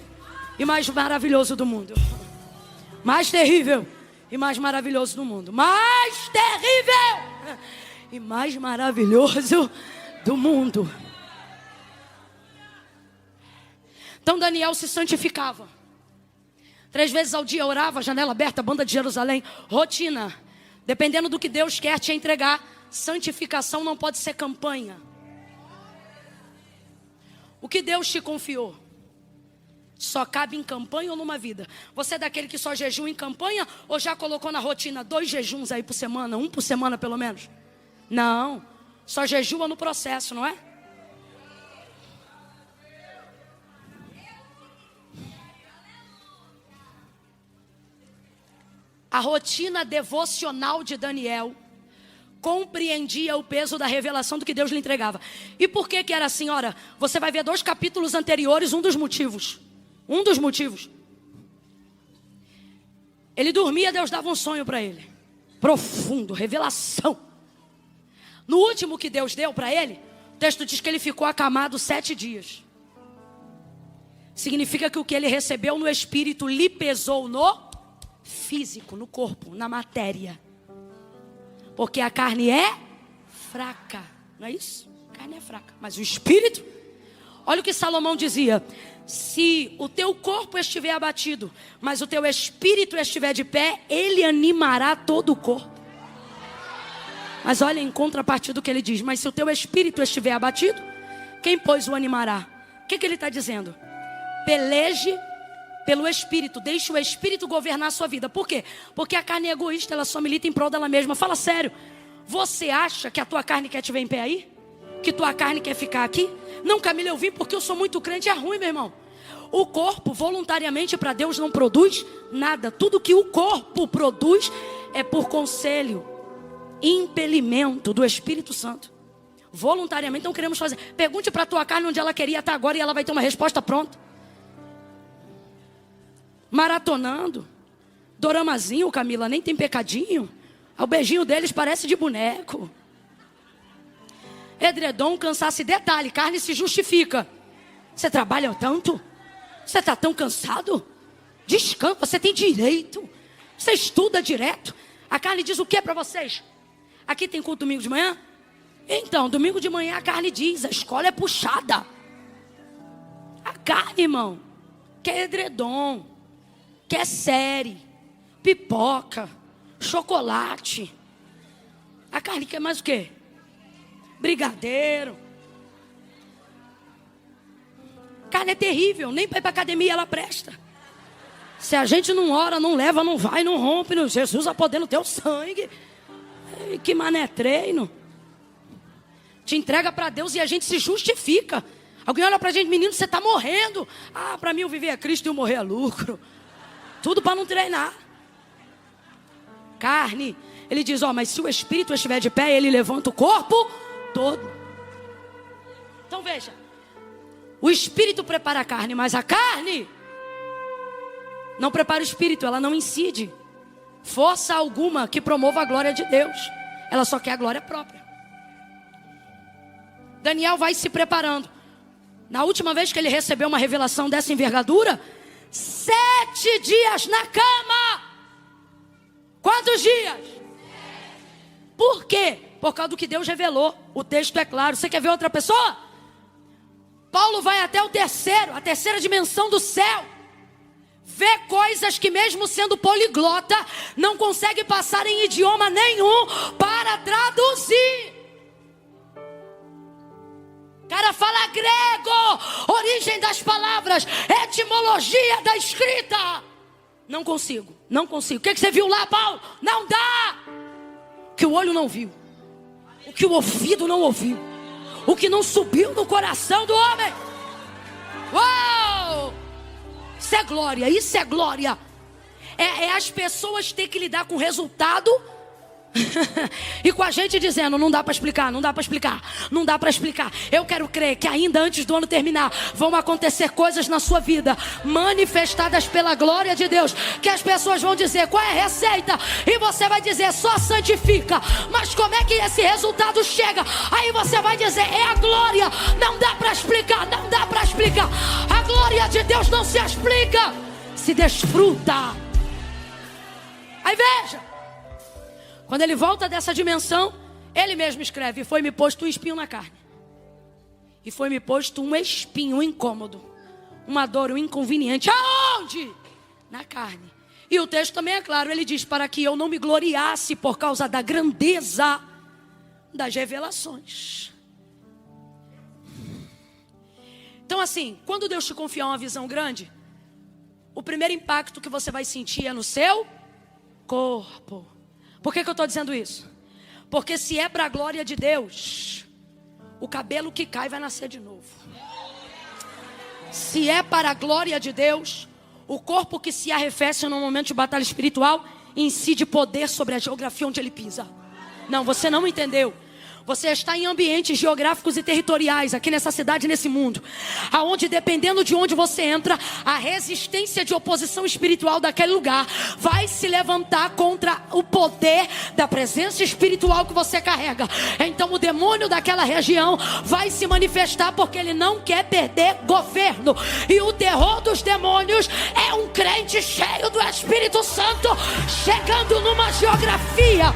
e mais maravilhoso do mundo. Mais terrível e mais maravilhoso do mundo. Mais terrível e mais maravilhoso do mundo. Então Daniel se santificava. 3 vezes ao dia orava, janela aberta, banda de Jerusalém. Rotina. Dependendo do que Deus quer te entregar, santificação não pode ser campanha. O que Deus te confiou só cabe em campanha ou numa vida? Você é daquele que só jejua em campanha ou já colocou na rotina 2 jejuns aí por semana, 1 por semana pelo menos? Não, só jejua no processo, não é? A rotina devocional de Daniel compreendia o peso da revelação do que Deus lhe entregava. E por que que era assim? Ora, você vai ver 2 capítulos anteriores, um dos motivos. Ele dormia, Deus dava um sonho para ele. Profundo, revelação. No último que Deus deu para ele, o texto diz que ele ficou acamado 7 dias. Significa que o que ele recebeu no espírito lhe pesou no físico, no corpo, na matéria. Porque a carne é fraca, não é isso? A carne é fraca, mas o espírito, olha o que Salomão dizia: Se o teu corpo estiver abatido, mas o teu espírito estiver de pé, ele animará todo o corpo. Mas olha, em contrapartida do que ele diz, mas se o teu espírito estiver abatido, quem pois o animará? O que ele está dizendo? Peleje pelo espírito, deixe o espírito governar a sua vida. Por quê? Porque a carne é egoísta, ela só milita em prol dela mesma. Fala sério, você acha que a tua carne quer te ver em pé aí? Que tua carne quer ficar aqui? Não, Camila, eu vim porque eu sou muito crente. É ruim, meu irmão. O corpo voluntariamente para Deus não produz nada. Tudo que o corpo produz é por conselho, impelimento do Espírito Santo. Voluntariamente não queremos fazer. Pergunte para a tua carne onde ela queria estar agora e ela vai ter uma resposta pronta. Maratonando. Doramazinho, Camila, nem tem pecadinho. O beijinho deles parece de boneco. Edredom, cansaço. Detalhe, carne se justifica. Você trabalha tanto? Você está tão cansado? Descansa, você tem direito. Você estuda direto. A carne diz o que para vocês? Aqui tem culto domingo de manhã? Então, domingo de manhã a carne diz, a escola é puxada. A carne, irmão, quer edredom, quer série, pipoca, chocolate. A carne quer mais o quê? Brigadeiro. Carne é terrível, nem para ir para academia ela presta. Se a gente não ora, não leva, não vai, não rompe, não. Jesus a poder no teu sangue. Que mané treino. Te entrega para Deus e a gente se justifica. Alguém olha para a gente, menino, você está morrendo. Ah, para mim o viver é Cristo e o morrer é lucro. Tudo para não treinar. Carne, ele diz, mas se o espírito estiver de pé, ele levanta o corpo todo. Então veja, o espírito prepara a carne, mas a carne não prepara o espírito, ela não incide força alguma que promova a glória de Deus. Ela só quer a glória própria. Daniel vai se preparando. Na última vez que ele recebeu uma revelação dessa envergadura, 7 dias na cama. Quantos dias? 7. Por quê? Por causa do que Deus revelou. O texto é claro. Você quer ver outra pessoa? Paulo vai até a terceira dimensão do céu. Vê coisas que mesmo sendo poliglota, não consegue passar em idioma nenhum para traduzir. O cara fala grego, origem das palavras, etimologia da escrita. Não consigo. O que você viu lá, Paulo? Não dá. O que o olho não viu, o que o ouvido não ouviu, o que não subiu no coração do homem. Uau! Isso é glória, isso é glória. É as pessoas ter que lidar com o resultado e com a gente dizendo, não dá para explicar, não dá para explicar, não dá para explicar. Eu quero crer que ainda antes do ano terminar vão acontecer coisas na sua vida manifestadas pela glória de Deus, que as pessoas vão dizer, qual é a receita? E você vai dizer, só santifica. Mas como é que esse resultado chega? Aí você vai dizer, é a glória. Não dá para explicar, não dá para explicar. A glória de Deus não se explica, se desfruta. Aí veja, quando ele volta dessa dimensão, ele mesmo escreve, foi-me posto um espinho na carne. E foi-me posto um espinho, um incômodo, uma dor, um inconveniente. Aonde? Na carne. E o texto também é claro, ele diz, para que eu não me gloriasse por causa da grandeza das revelações. Então assim, quando Deus te confiar uma visão grande, o primeiro impacto que você vai sentir é no seu corpo. Por que eu estou dizendo isso? Porque se é para a glória de Deus, o cabelo que cai vai nascer de novo. Se é para a glória de Deus, o corpo que se arrefece no momento de batalha espiritual incide poder sobre a geografia onde ele pisa. Não, você não entendeu. Você está em ambientes geográficos e territoriais aqui nessa cidade, nesse mundo, aonde dependendo de onde você entra, a resistência de oposição espiritual daquele lugar vai se levantar contra o poder da presença espiritual que você carrega. Então o demônio daquela região vai se manifestar porque ele não quer perder governo. E o terror dos demônios é um crente cheio do Espírito Santo chegando numa geografia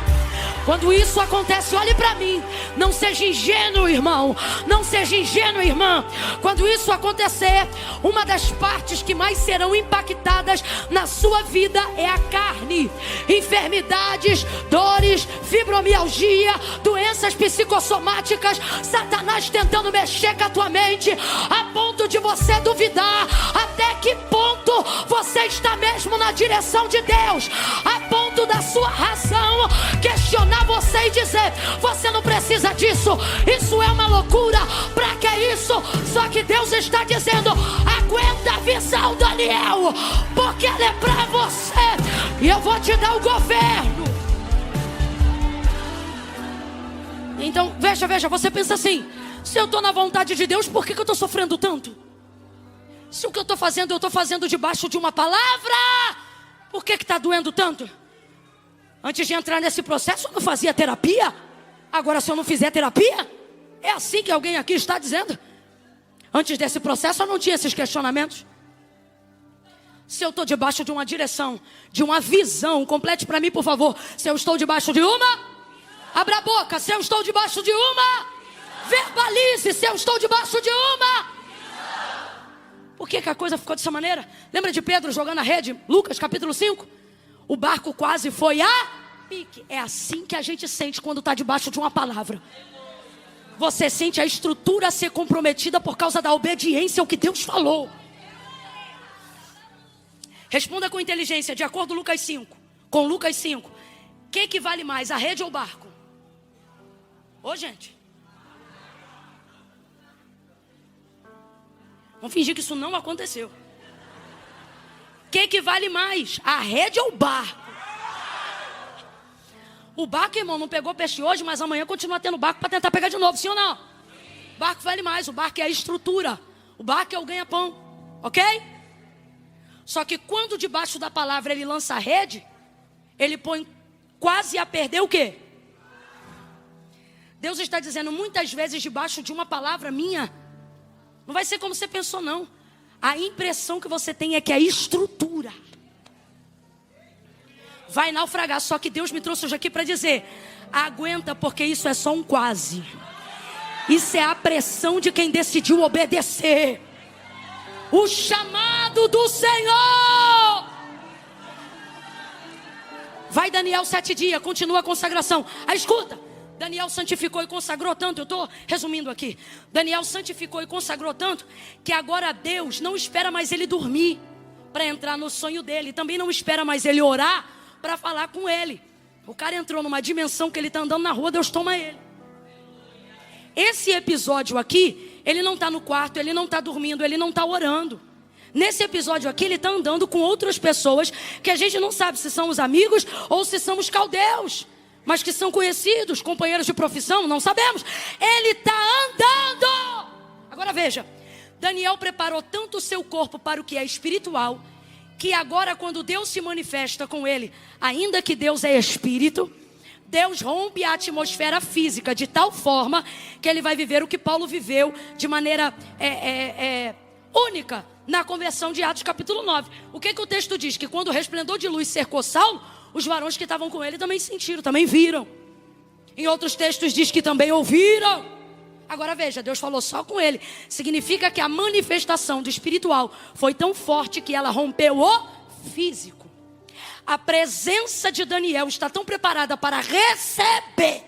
Quando isso acontece, olhe para mim. Não seja ingênuo, irmão. Não seja ingênuo, irmã. Quando isso acontecer, uma das partes que mais serão impactadas na sua vida é a carne. Enfermidades, dores, fibromialgia, doenças psicossomáticas, Satanás tentando mexer com a tua mente, a ponto de você duvidar até que ponto você está mesmo na direção de Deus, a ponto da sua razão questionar você e dizer: você não precisa disso, isso é uma loucura, pra que isso? Só que Deus está dizendo: aguenta a visão, Daniel, porque ela é pra você, e eu vou te dar o governo. Então, veja, você pensa assim: se eu estou na vontade de Deus, por que eu estou sofrendo tanto? Se o que eu estou fazendo debaixo de uma palavra, por que está doendo tanto? Antes de entrar nesse processo, eu não fazia terapia. Agora, se eu não fizer terapia, é assim que alguém aqui está dizendo. Antes desse processo, eu não tinha esses questionamentos. Se eu estou debaixo de uma direção, de uma visão, complete para mim, por favor. Se eu estou debaixo de uma, abra a boca. Se eu estou debaixo de uma, verbalize. Se eu estou debaixo de uma. Por que a coisa ficou dessa maneira? Lembra de Pedro jogando a rede? Lucas capítulo 5. O barco quase foi a pique. É assim que a gente sente quando está debaixo de uma palavra. Você sente a estrutura a ser comprometida por causa da obediência ao que Deus falou. Responda com inteligência, de acordo com Lucas 5. Com Lucas 5. O que vale mais, a rede ou o barco? Ô, gente. Vamos fingir que isso não aconteceu. O que vale mais, a rede ou o barco? O barco, irmão, não pegou peixe hoje, mas amanhã continua tendo barco para tentar pegar de novo, sim ou não? O barco vale mais, o barco é a estrutura. O barco é o ganha-pão, ok? Só que quando debaixo da palavra ele lança a rede, ele põe quase a perder o quê? Deus está dizendo muitas vezes debaixo de uma palavra minha, não vai ser como você pensou, não. A impressão que você tem é que a estrutura vai naufragar. Só que Deus me trouxe hoje aqui para dizer: aguenta, porque isso é só um quase. Isso é a pressão de quem decidiu obedecer o chamado do Senhor. Vai Daniel 7 dias, continua a consagração. Escuta. Daniel santificou e consagrou tanto, eu estou resumindo aqui. Daniel santificou e consagrou tanto, que agora Deus não espera mais ele dormir para entrar no sonho dele. Também não espera mais ele orar para falar com ele. O cara entrou numa dimensão que ele está andando na rua, Deus toma ele. Esse episódio aqui, ele não está no quarto, ele não está dormindo, ele não está orando. Nesse episódio aqui, ele está andando com outras pessoas que a gente não sabe se são os amigos ou se são os caldeus, mas que são conhecidos, companheiros de profissão, não sabemos. Ele está andando. Agora veja, Daniel preparou tanto o seu corpo para o que é espiritual, que agora quando Deus se manifesta com ele, ainda que Deus é espírito, Deus rompe a atmosfera física de tal forma que ele vai viver o que Paulo viveu de maneira única na conversão de Atos capítulo 9. O que o texto diz? Que quando o resplendor de luz cercou Saulo, os varões que estavam com ele também sentiram, também viram. Em outros textos diz que também ouviram. Agora veja, Deus falou só com ele. Significa que a manifestação do espiritual foi tão forte que ela rompeu o físico. A presença de Daniel está tão preparada para receber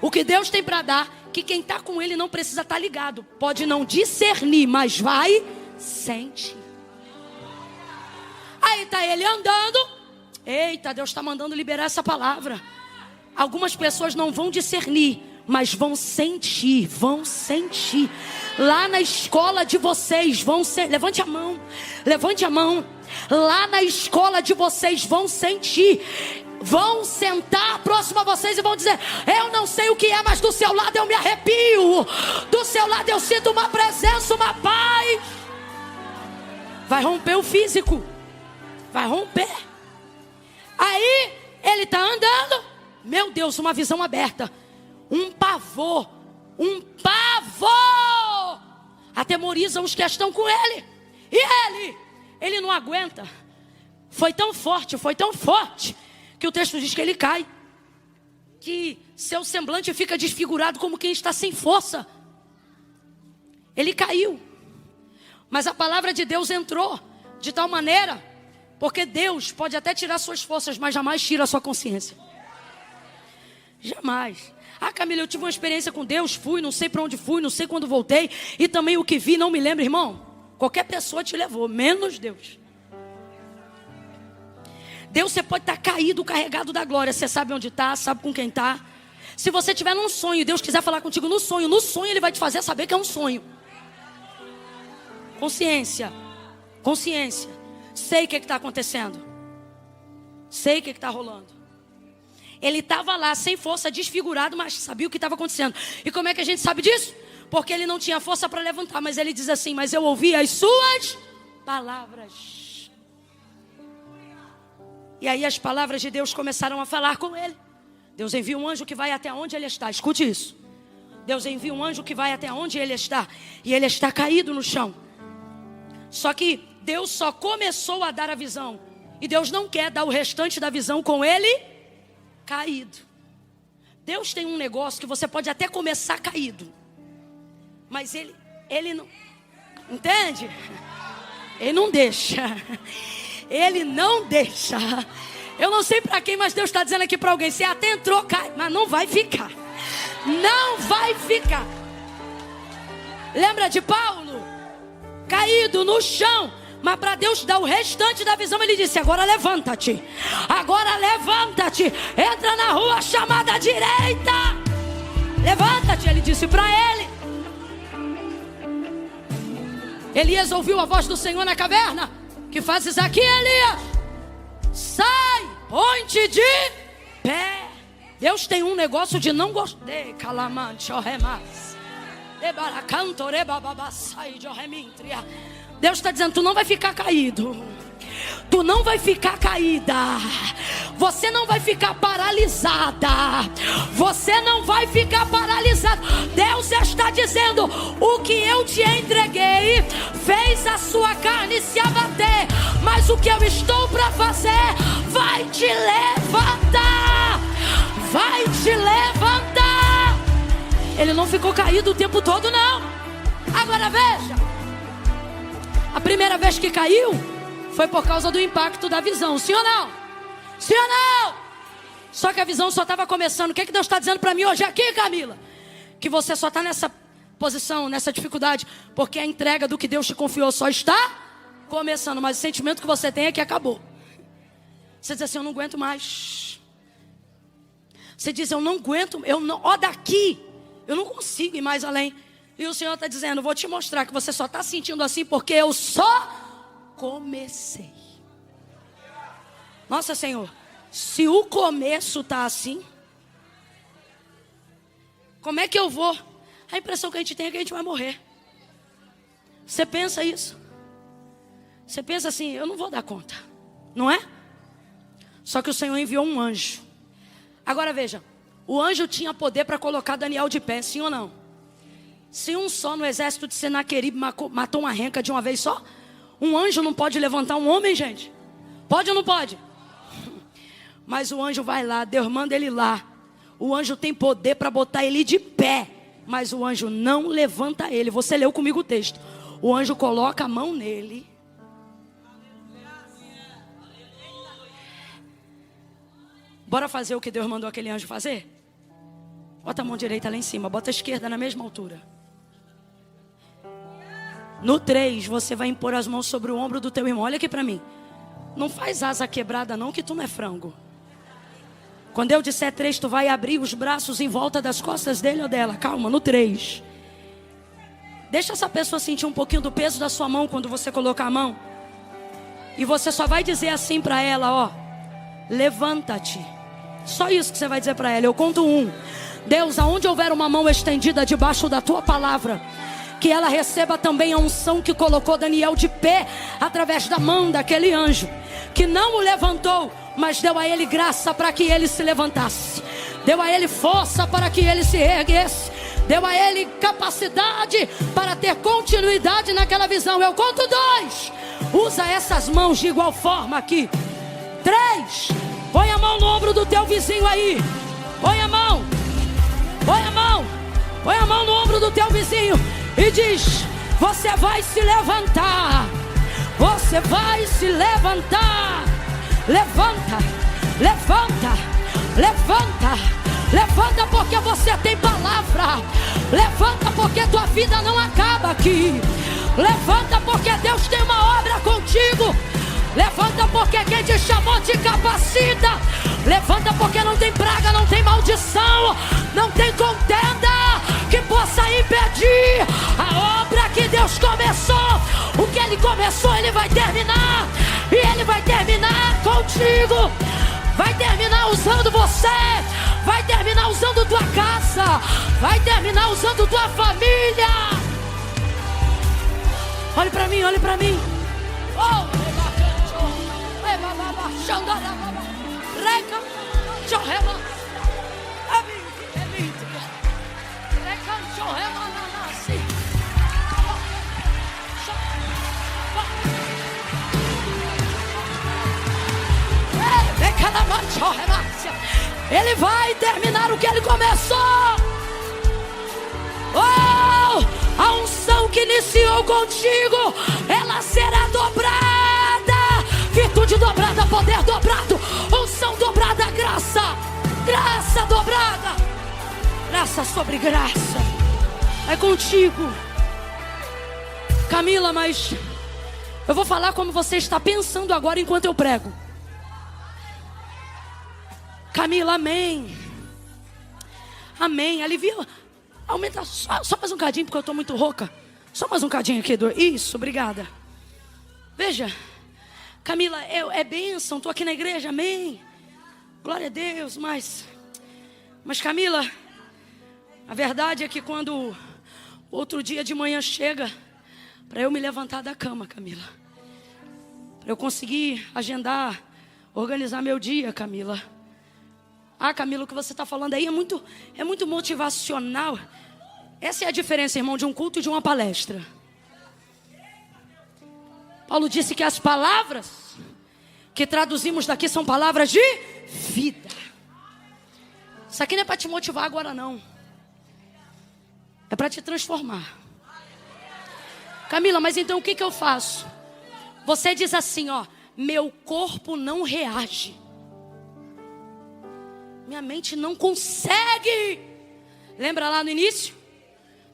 o que Deus tem para dar, que quem está com ele não precisa estar ligado. Pode não discernir, mas vai sentir. Aí está ele andando. Eita, Deus está mandando liberar essa palavra. Algumas pessoas não vão discernir, mas vão sentir, vão sentir. Lá na escola de vocês vão sentir. Levante a mão, levante a mão. Lá na escola de vocês vão sentir. Vão sentar próximo a vocês e vão dizer: eu não sei o que é, mas do seu lado eu me arrepio. Do seu lado eu sinto uma presença, uma paz. Vai romper o físico. Vai romper. Aí ele está andando. Meu Deus, uma visão aberta. Um pavor. Um pavor. Atemoriza os que estão com ele. E ele não aguenta. Foi tão forte, que o texto diz que ele cai. seu semblante fica desfigurado como quem está sem força. Ele caiu. Mas a palavra de Deus entrou de tal maneira, porque Deus pode até tirar suas forças, mas jamais tira a sua consciência. Jamais. Ah, Camila, eu tive uma experiência com Deus, fui, não sei para onde fui, não sei quando voltei, e também o que vi, não me lembro, irmão. Qualquer pessoa te levou, menos Deus. Deus, você pode estar caído, carregado da glória, você sabe onde está, sabe com quem está. Se você estiver num sonho e Deus quiser falar contigo no sonho Ele vai te fazer saber que é um sonho. Consciência, consciência. Sei o que está acontecendo. Sei o que está rolando. Ele estava lá sem força, desfigurado, mas sabia o que estava acontecendo. E como é que a gente sabe disso? Porque ele não tinha força para levantar. Mas ele diz assim: mas eu ouvi as suas palavras. E aí as palavras de Deus começaram a falar com ele. Deus envia um anjo que vai até onde ele está. Escute isso. Deus envia um anjo que vai até onde ele está. E ele está caído no chão. Só que Deus só começou a dar a visão. E Deus não quer dar o restante da visão com ele caído. Deus tem um negócio que você pode até começar caído, mas ele não, entende? Ele não deixa. Ele não deixa. Eu não sei para quem, mas Deus está dizendo aqui para alguém: você até entrou, cai, mas não vai ficar. Não vai ficar. Lembra de Paulo? Caído no chão. Mas para Deus dar o restante da visão, ele disse: agora levanta-te. Agora levanta-te. Entra na rua chamada direita. Levanta-te, ele disse para ele. Elias ouviu a voz do Senhor na caverna: que fazes aqui, Elias? Sai, põe-te de pé. Deus tem um negócio de não gostar. Deus está dizendo: tu não vai ficar caído. Tu não vai ficar caída. Você não vai ficar paralisada. Você não vai ficar paralisado. Deus está dizendo: o que eu te entreguei fez a sua carne se abater, mas o que eu estou para fazer vai te levantar. Vai te levantar. Ele não ficou caído o tempo todo, não. Agora veja, a primeira vez que caiu foi por causa do impacto da visão. Sim ou não? Sim ou não? Só que a visão só estava começando. O que Deus está dizendo para mim hoje aqui, Camila? Que você só está nessa posição, nessa dificuldade, porque a entrega do que Deus te confiou só está começando. Mas o sentimento que você tem é que acabou. Você diz assim: eu não aguento mais. Você diz: eu não aguento, daqui eu não consigo ir mais além. E o Senhor está dizendo: vou te mostrar que você só está sentindo assim porque eu só comecei. Nossa, Senhor, se o começo está assim, como é que eu vou? A impressão que a gente tem é que a gente vai morrer. Você pensa isso? Você pensa assim: eu não vou dar conta, não é? Só que o Senhor enviou um anjo. Agora veja, o anjo tinha poder para colocar Daniel de pé, sim ou não? Se um só no exército de Senaqueribe matou uma renca de uma vez só, um anjo não pode levantar um homem, gente? Pode ou não pode? Mas o anjo vai lá, Deus manda ele lá. O anjo tem poder para botar ele de pé, mas o anjo não levanta ele. Você leu comigo o texto. O anjo coloca a mão nele. Bora fazer o que Deus mandou aquele anjo fazer? Bota a mão direita lá em cima, bota a esquerda na mesma altura. No 3, você vai impor as mãos sobre o ombro do teu irmão. Olha aqui para mim. Não faz asa quebrada não, que tu não é frango. Quando eu disser 3, tu vai abrir os braços em volta das costas dele ou dela. Calma, no 3. Deixa essa pessoa sentir um pouquinho do peso da sua mão quando você colocar a mão. E você só vai dizer assim para ela, ó: levanta-te. Só isso que você vai dizer para ela. Eu conto 1. Deus, aonde houver uma mão estendida debaixo da tua palavra, que ela receba também a unção que colocou Daniel de pé através da mão daquele anjo, que não o levantou, mas deu a ele graça para que ele se levantasse, deu a ele força para que ele se erguesse, deu a ele capacidade para ter continuidade naquela visão. Eu conto 2. Usa essas mãos de igual forma aqui. 3. Põe a mão no ombro do teu vizinho aí. Põe a mão. e diz: você vai se levantar. Você vai se levantar. Levanta, levanta, levanta. Levanta porque você tem palavra. Levanta porque tua vida não acaba aqui. Levanta porque Deus tem uma obra contigo. Levanta porque quem te chamou te capacita. Levanta porque não tem praga, não tem maldição, não tem contenda que possa impedir a obra que Deus começou. O que Ele começou, Ele vai terminar. E Ele vai terminar contigo. Vai terminar usando você. Vai terminar usando tua casa. Vai terminar usando tua família. Olhe para mim, olhe para mim. Oh, Ele vai terminar o que Ele começou. Oh, a unção que iniciou contigo, ela será dobrada. Virtude dobrada, poder dobrado, unção dobrada, graça, graça dobrada, graça sobre graça. É contigo, Camila, mas eu vou falar como você está pensando agora enquanto eu prego. Camila, amém. Amém. Alivia. Aumenta só mais um cadinho, porque eu estou muito rouca. Só mais um cadinho aqui. Isso, obrigada. Veja, Camila, é bênção. Estou aqui na igreja, amém. Glória a Deus, mas Camila, a verdade é que quando outro dia de manhã chega, para eu me levantar da cama, Camila, para eu conseguir agendar, organizar meu dia, Camila. Ah, Camila, o que você está falando aí é muito motivacional. Essa é a diferença, irmão, de um culto e de uma palestra. Paulo disse que as palavras que traduzimos daqui são palavras de vida. Isso aqui não é para te motivar agora, não. É para te transformar. Camila, mas então o que eu faço? Você diz assim, ó: meu corpo não reage. Minha mente não consegue. Lembra lá no início?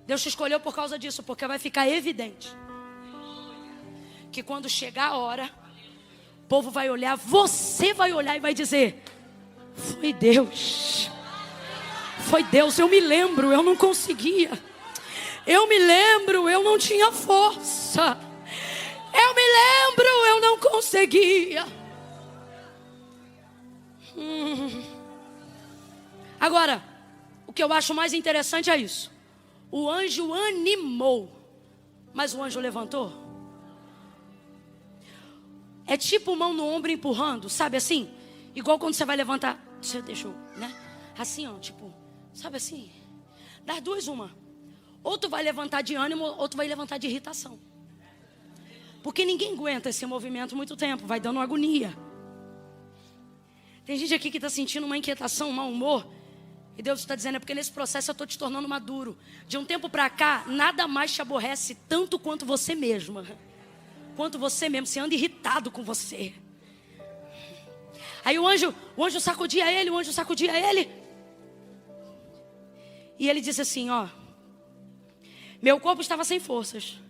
Deus te escolheu por causa disso, porque vai ficar evidente que quando chegar a hora, o povo vai olhar, você vai olhar e vai dizer: foi Deus. Foi Deus, eu me lembro, eu não conseguia. Eu me lembro, eu não tinha força. Eu me lembro, eu não conseguia. Agora, o que eu acho mais interessante é isso. O anjo animou, mas o anjo levantou. É tipo mão no ombro empurrando, sabe assim? Igual quando você vai levantar, você deixou, né? Assim, ó, tipo, sabe assim? Das duas, uma. Ou tu vai levantar de ânimo, ou tu vai levantar de irritação. Porque ninguém aguenta esse movimento muito tempo, vai dando agonia. Tem gente aqui que está sentindo uma inquietação, um mau humor. E Deus está dizendo, é porque nesse processo eu estou te tornando maduro. De um tempo para cá, nada mais te aborrece tanto quanto você mesma. Quanto você mesmo, você anda irritado com você. Aí o anjo sacudia ele, E ele disse assim, ó: meu corpo estava sem forças,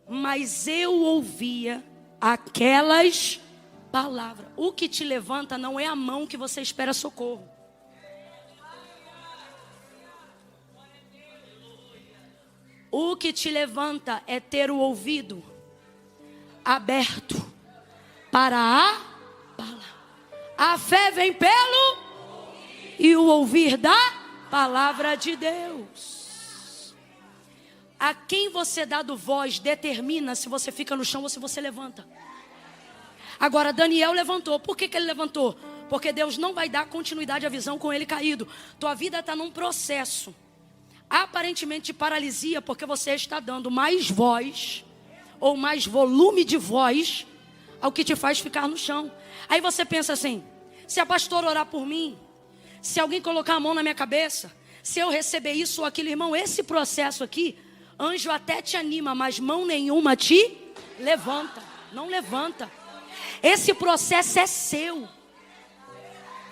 mas eu ouvia aquelas palavras. O que te levanta não é a mão que você espera socorro. O que te levanta é ter o ouvido aberto para a palavra. A fé vem pelo e o ouvir da palavra de Deus. A quem você dado voz determina se você fica no chão ou se você levanta. Agora Daniel levantou. Por que ele levantou? Porque Deus não vai dar continuidade à visão com ele caído. Tua vida está num processo aparentemente de paralisia, porque você está dando mais voz ou mais volume de voz ao que te faz ficar no chão. Aí você pensa assim: se a pastora orar por mim, se alguém colocar a mão na minha cabeça, se eu receber isso ou aquilo, irmão, esse processo aqui, Anjo até te anima, mas mão nenhuma te levanta. Não levanta. Esse processo é seu.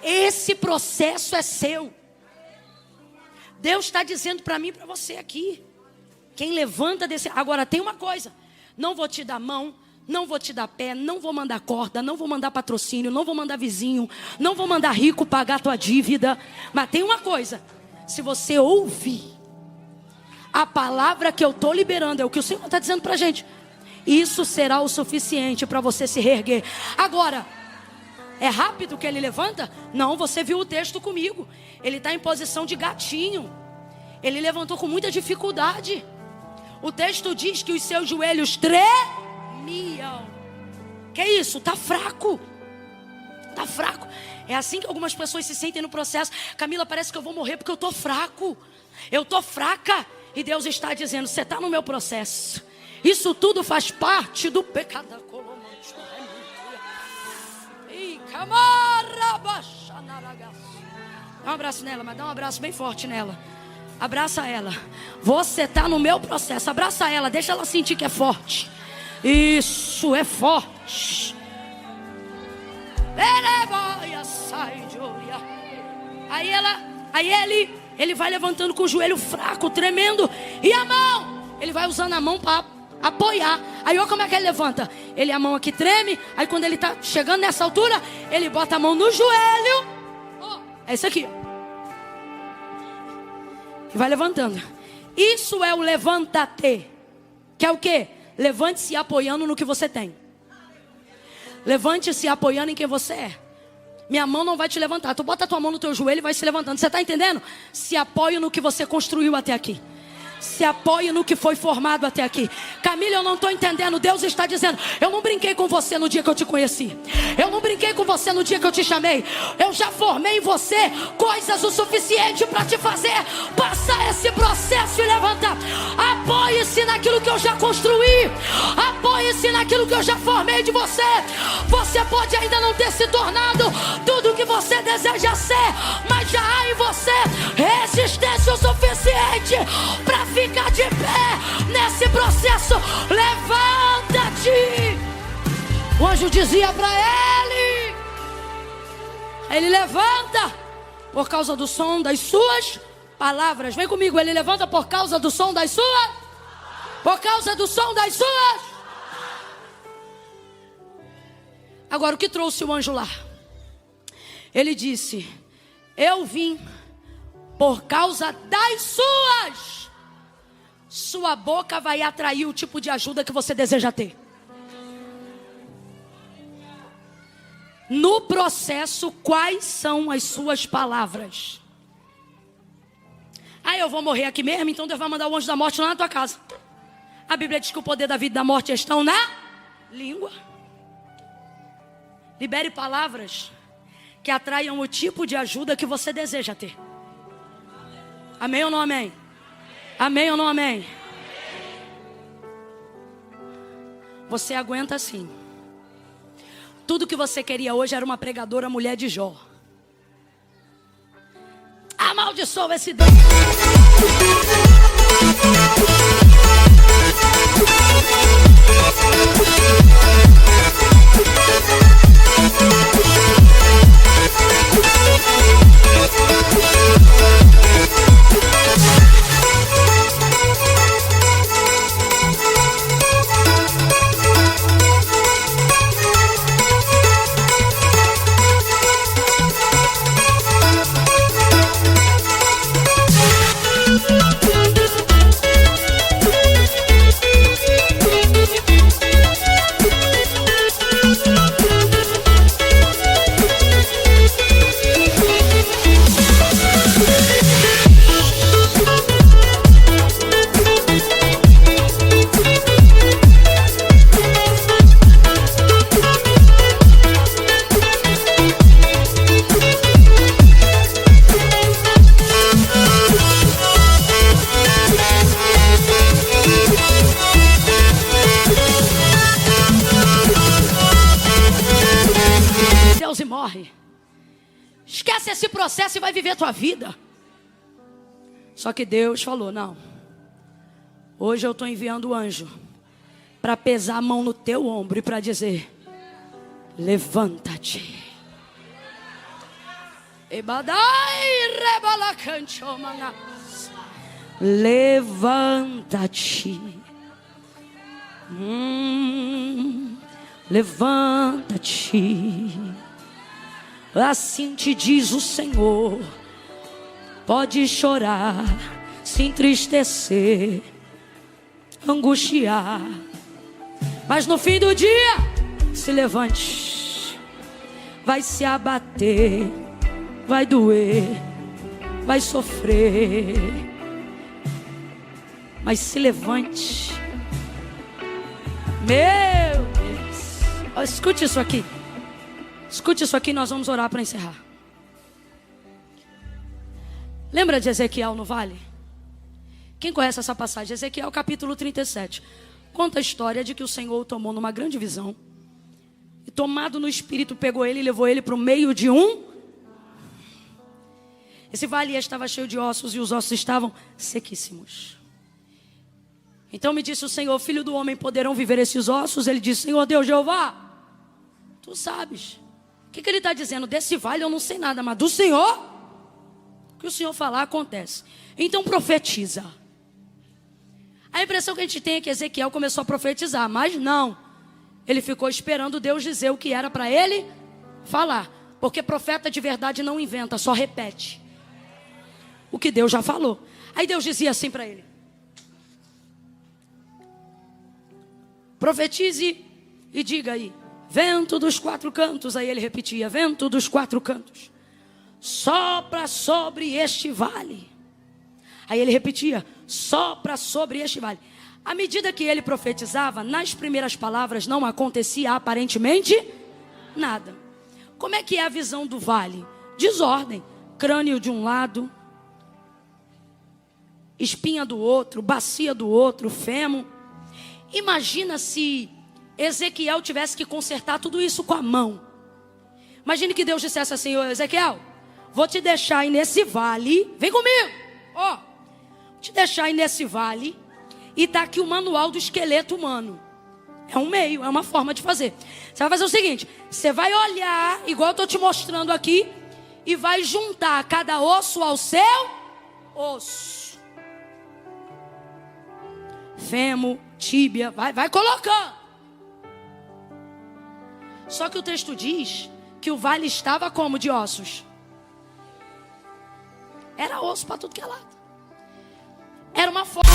Esse processo é seu. Deus está dizendo para mim e para você aqui. Quem levanta desse... Agora tem uma coisa. Não vou te dar mão, não vou te dar pé, não vou mandar corda, não vou mandar patrocínio, não vou mandar vizinho, não vou mandar rico pagar tua dívida. Mas tem uma coisa. Se você ouvir a palavra que eu estou liberando, é o que o Senhor está dizendo para a gente, isso será o suficiente para você se reerguer. Agora, é rápido que ele levanta? Não, você viu o texto comigo. Ele está em posição de gatinho. Ele levantou com muita dificuldade. O texto diz que os seus joelhos tremiam. Que isso? Está fraco. Está fraco. É assim que algumas pessoas se sentem no processo. Camila, parece que eu vou morrer porque eu estou fraco. Eu estou fraca. E Deus está dizendo, você está no meu processo. Isso tudo faz parte do pecado. Dá um abraço nela, mas dá um abraço bem forte nela. Abraça ela. Você está no meu processo. Abraça ela, deixa ela sentir que é forte. Isso é forte. Aí ele vai levantando com o joelho fraco, tremendo. E a mão? Ele vai usando a mão para apoiar. Aí olha como é que ele levanta. Ele a mão aqui treme. Aí quando ele está chegando nessa altura, ele bota a mão no joelho. É isso aqui. E vai levantando. Isso é o levanta-te. Que é o quê? Levante-se apoiando no que você tem. Levante-se apoiando em quem você é. Minha mão não vai te levantar. Tu bota a tua mão no teu joelho e vai se levantando. Você está entendendo? Se apoie no que você construiu até aqui. Se apoie no que foi formado até aqui. Camila, eu não estou entendendo. Deus está dizendo, eu não brinquei com você no dia que eu te conheci. Eu não brinquei com você no dia que eu te chamei. Eu já formei em você coisas o suficiente para te fazer passar esse processo e levantar. Apoie-se naquilo que eu já construí. Apoie-se naquilo que eu já formei de você. Você pode ainda não ter se tornado tudo o que você deseja ser, mas já há em você resistência o suficiente para ficar de pé nesse processo. Levanta-te. O anjo dizia para ele. Ele levanta por causa do som das suas palavras. Vem comigo, ele levanta por causa do som das suas. Por causa do som das suas. Agora, o que trouxe o anjo lá? Ele disse, eu vim por causa das suas. Sua boca vai atrair o tipo de ajuda que você deseja ter. No processo, quais são as suas palavras? Ah, eu vou morrer aqui mesmo, então Deus vai mandar o anjo da morte lá na tua casa. A Bíblia diz que o poder da vida e da morte estão na língua. Libere palavras que atraiam o tipo de ajuda que você deseja ter. Amém ou não amém? Amém ou não amém? Você aguenta sim. Tudo que você queria hoje era uma pregadora mulher de Jó. Amaldiçoa esse Deus. E morre. Esquece esse processo e vai viver a tua vida. Só que Deus falou, não. Hoje eu estou enviando o anjo para pesar a mão no teu ombro e para dizer: levanta-te. Levanta-te. Levanta-te. Assim te diz o Senhor. Pode chorar, se entristecer, angustiar, mas no fim do dia se levante. Vai se abater, vai doer, vai sofrer, mas se levante. Meu Deus, escute isso aqui. Escute isso aqui, nós vamos orar para encerrar. Lembra de Ezequiel no vale? Quem conhece essa passagem? Ezequiel capítulo 37. Conta a história de que o Senhor o tomou numa grande visão. E tomado no espírito, pegou ele e levou ele para o meio de Esse vale estava cheio de ossos e os ossos estavam sequíssimos. Então me disse o Senhor: filho do homem, poderão viver esses ossos? Ele disse: Senhor Deus Jeová, tu sabes. O que ele está dizendo? Desse vale eu não sei nada, mas do Senhor, o que o Senhor falar acontece. Então profetiza. A impressão que a gente tem é que Ezequiel começou a profetizar, mas não. Ele ficou esperando Deus dizer o que era para ele falar. Porque profeta de verdade não inventa, só repete o que Deus já falou. Aí Deus dizia assim para ele: profetize e diga aí: vento dos quatro cantos. Aí ele repetia: vento dos quatro cantos, sopra sobre este vale. Aí ele repetia: sopra sobre este vale. À medida que ele profetizava, nas primeiras palavras não acontecia aparentemente nada. Como é que é a visão do vale? Desordem. Crânio de um lado, espinha do outro, bacia do outro, fêmur. Imagina se Ezequiel tivesse que consertar tudo isso com a mão. Imagine que Deus dissesse assim: ô Ezequiel, vou te deixar aí nesse vale. Vem comigo. Ó, vou te deixar aí nesse vale. E tá aqui o manual do esqueleto humano. É um meio, é uma forma de fazer. Você vai fazer o seguinte: você vai olhar, igual eu estou te mostrando aqui, e vai juntar cada osso ao seu osso. Fêmur, tíbia, vai colocando. Só que o texto diz que o vale estava como de ossos? Era osso para tudo que é lado. Era uma forma.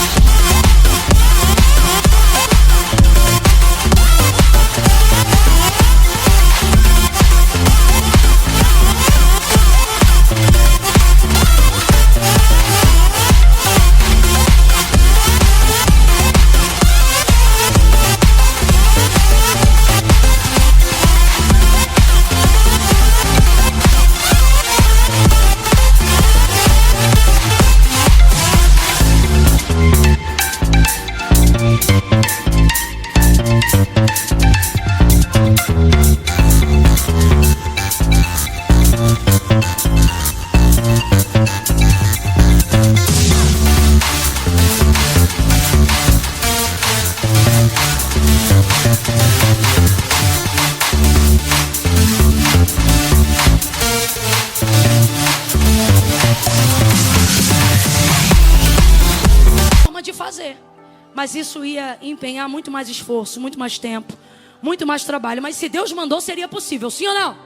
Mas isso ia empenhar muito mais esforço, muito mais tempo, muito mais trabalho. Mas se Deus mandou, seria possível, sim ou não?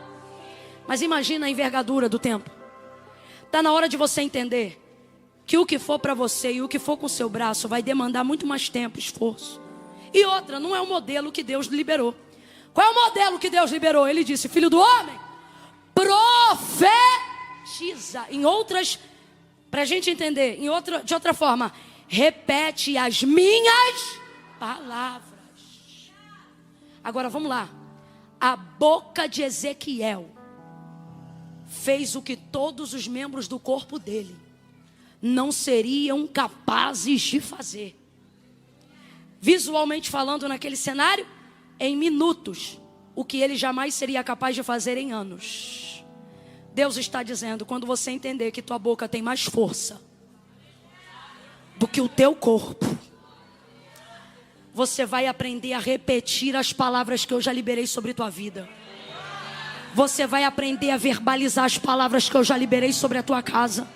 Mas imagina a envergadura do tempo. Está na hora de você entender que o que for para você e o que for com o seu braço vai demandar muito mais tempo, esforço. E outra, não é o modelo que Deus liberou. Qual é o modelo que Deus liberou? Ele disse: filho do homem, profetiza. Em outras, para a gente entender, de outra forma, repete as minhas palavras. Agora vamos lá. A boca de Ezequiel fez o que todos os membros do corpo dele não seriam capazes de fazer. Visualmente falando, naquele cenário, em minutos, o que ele jamais seria capaz de fazer em anos. Deus está dizendo: quando você entender que tua boca tem mais força do que o teu corpo, você vai aprender a repetir as palavras que eu já liberei sobre tua vida. Você vai aprender a verbalizar as palavras que eu já liberei sobre a tua casa.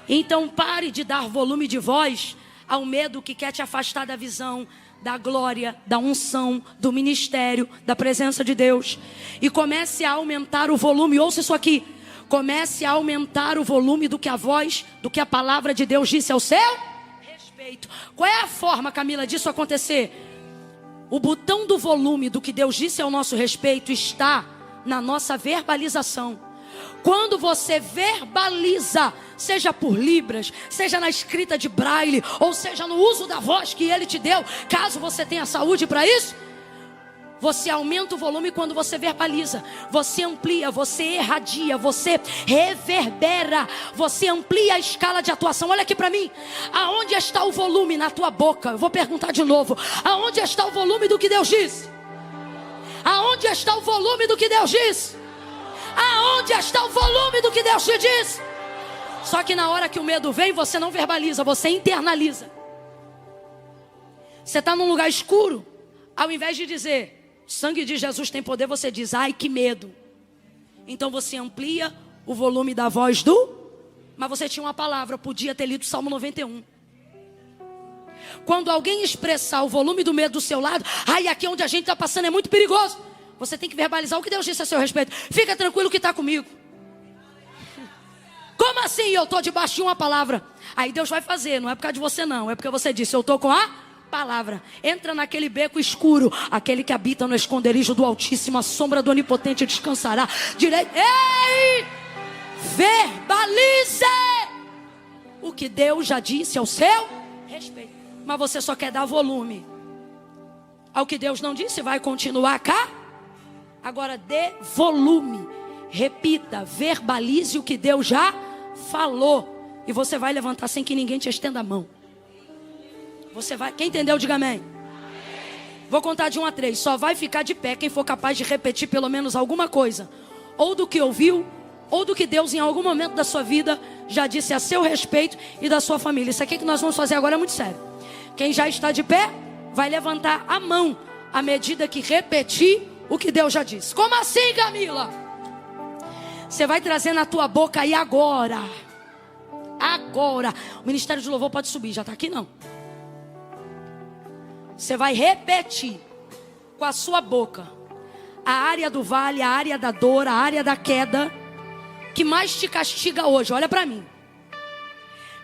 Então pare de dar volume de voz ao medo que quer te afastar da visão, da glória, da unção, do ministério, da presença de Deus. E comece a aumentar o volume. Ouça isso aqui. Comece a aumentar o volume do que a voz, do que a palavra de Deus disse ao seu respeito. Qual é a forma, Camila, disso acontecer? O botão do volume do que Deus disse ao nosso respeito está na nossa verbalização. Quando você verbaliza, seja por libras, seja na escrita de braille, ou seja no uso da voz que Ele te deu, caso você tenha saúde para isso, você aumenta o volume quando você verbaliza. Você amplia, você irradia, você reverbera, você amplia a escala de atuação. Olha aqui para mim. Aonde está o volume na tua boca? Eu vou perguntar de novo. Aonde está o volume do que Deus diz? Aonde está o volume do que Deus diz? Aonde está o volume do que Deus te diz? Só que na hora que o medo vem, você não verbaliza, você internaliza. Você está num lugar escuro, ao invés de dizer, sangue de Jesus tem poder, você diz, ai que medo. Então você amplia o volume da voz mas você tinha uma palavra, podia ter lido Salmo 91. Quando alguém expressar o volume do medo do seu lado, ai, aqui onde a gente está passando é muito perigoso. Você tem que verbalizar o que Deus disse a seu respeito. Fica tranquilo que está comigo. Como assim eu estou debaixo de uma palavra? Aí Deus vai fazer, não é por causa de você não. É porque você disse, eu estou com a palavra. Entra naquele beco escuro. Aquele que habita no esconderijo do Altíssimo, a sombra do Onipotente descansará. Direito. Ei! Verbalize o que Deus já disse ao seu respeito. Mas você só quer dar volume ao que Deus não disse, vai continuar cá. Agora dê volume, repita, verbalize o que Deus já falou. E você vai levantar sem que ninguém te estenda a mão. Você vai, quem entendeu, diga amém. Vou contar de 1 a 3, só vai ficar de pé quem for capaz de repetir pelo menos alguma coisa. Ou do que ouviu, ou do que Deus em algum momento da sua vida já disse a seu respeito e da sua família. Isso aqui que nós vamos fazer agora é muito sério. Quem já está de pé, vai levantar a mão à medida que repetir o que Deus já disse. Como assim, Camila? Você vai trazer na tua boca aí agora. Agora. O Ministério de Louvor pode subir, já está aqui não. Você vai repetir com a sua boca a área do vale, a área da dor, a área da queda que mais te castiga hoje. Olha para mim.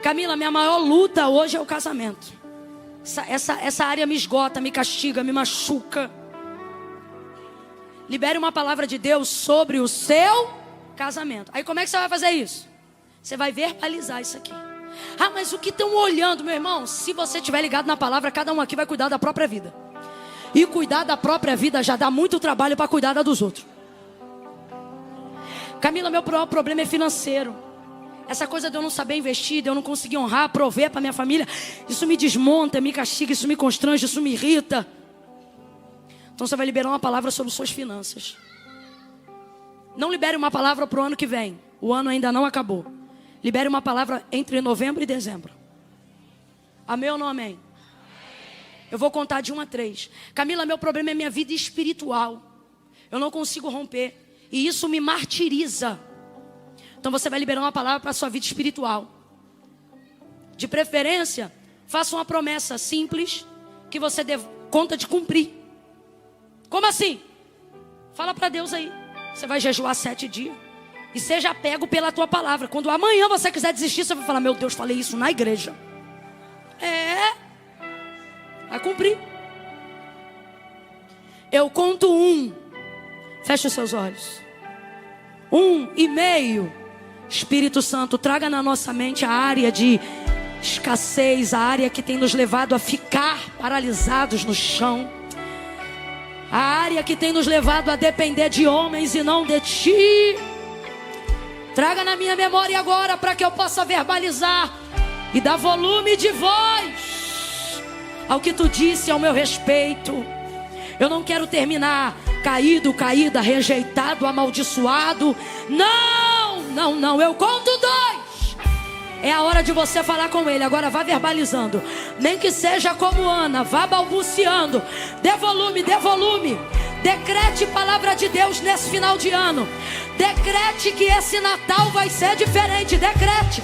Camila, minha maior luta hoje é o casamento. Essa área me esgota, me castiga, me machuca. Libere uma palavra de Deus sobre o seu casamento. Aí como é que você vai fazer isso? Você vai verbalizar isso aqui. Ah, mas o que estão olhando, meu irmão? Se você estiver ligado na palavra, cada um aqui vai cuidar da própria vida. E cuidar da própria vida já dá muito trabalho para cuidar da dos outros. Camila, meu maior problema é financeiro. Essa coisa de eu não saber investir, de eu não conseguir honrar, prover para minha família, isso me desmonta, me castiga, isso me constrange, isso me irrita. Então você vai liberar uma palavra sobre suas finanças. Não libere uma palavra para o ano que vem. O ano ainda não acabou. Libere uma palavra entre novembro e dezembro. Amém ou não amém? Eu vou contar de 1 a 3. Camila, meu problema é minha vida espiritual. Eu não consigo romper. E isso me martiriza. Então você vai liberar uma palavra para a sua vida espiritual. De preferência, faça uma promessa simples que você dê conta de cumprir. Como assim? Fala para Deus aí. Você vai jejuar 7 dias. E seja apego pela tua palavra. Quando amanhã você quiser desistir, você vai falar, meu Deus, falei isso na igreja. Vai cumprir. Eu conto 1. Feche os seus olhos. 1,5. Espírito Santo, traga na nossa mente a área de escassez, a área que tem nos levado a ficar paralisados no chão. A área que tem nos levado a depender de homens e não de ti. Traga na minha memória agora para que eu possa verbalizar e dar volume de voz ao que tu disse ao meu respeito. Eu não quero terminar caído, caída, rejeitado, amaldiçoado. Não, não, não. Eu conto 2. É a hora de você falar com Ele. Agora vá verbalizando. Nem que seja como Ana, vá balbuciando. Dê volume, dê volume. Decrete palavra de Deus nesse final de ano. Decrete que esse Natal vai ser diferente. Decrete.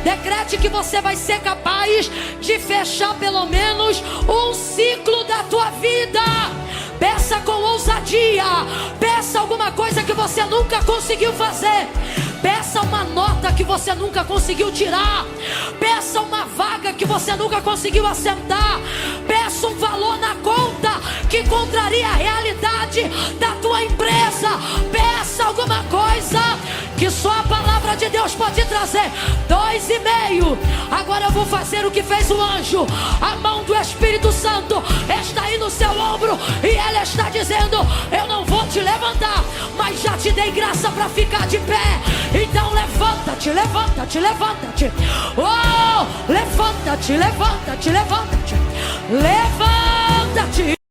Decrete que você vai ser capaz de fechar pelo menos um ciclo da tua vida. Peça com ousadia. Peça alguma coisa que você nunca conseguiu fazer. Peça uma nota que você nunca conseguiu tirar. Peça uma vaga que você nunca conseguiu assentar. Peça um valor na conta que contraria a realidade da tua empresa. Peça alguma coisa que só a palavra de Deus pode trazer. 2,5. Agora eu vou fazer o que fez o anjo. A mão do Espírito Santo está aí no seu ombro e ela está dizendo: eu não vou te levantar, mas já te dei graça para ficar de pé. Então levanta-te, levanta-te, levanta-te. Oh, levanta-te, levanta-te, levanta-te. Levanta-te.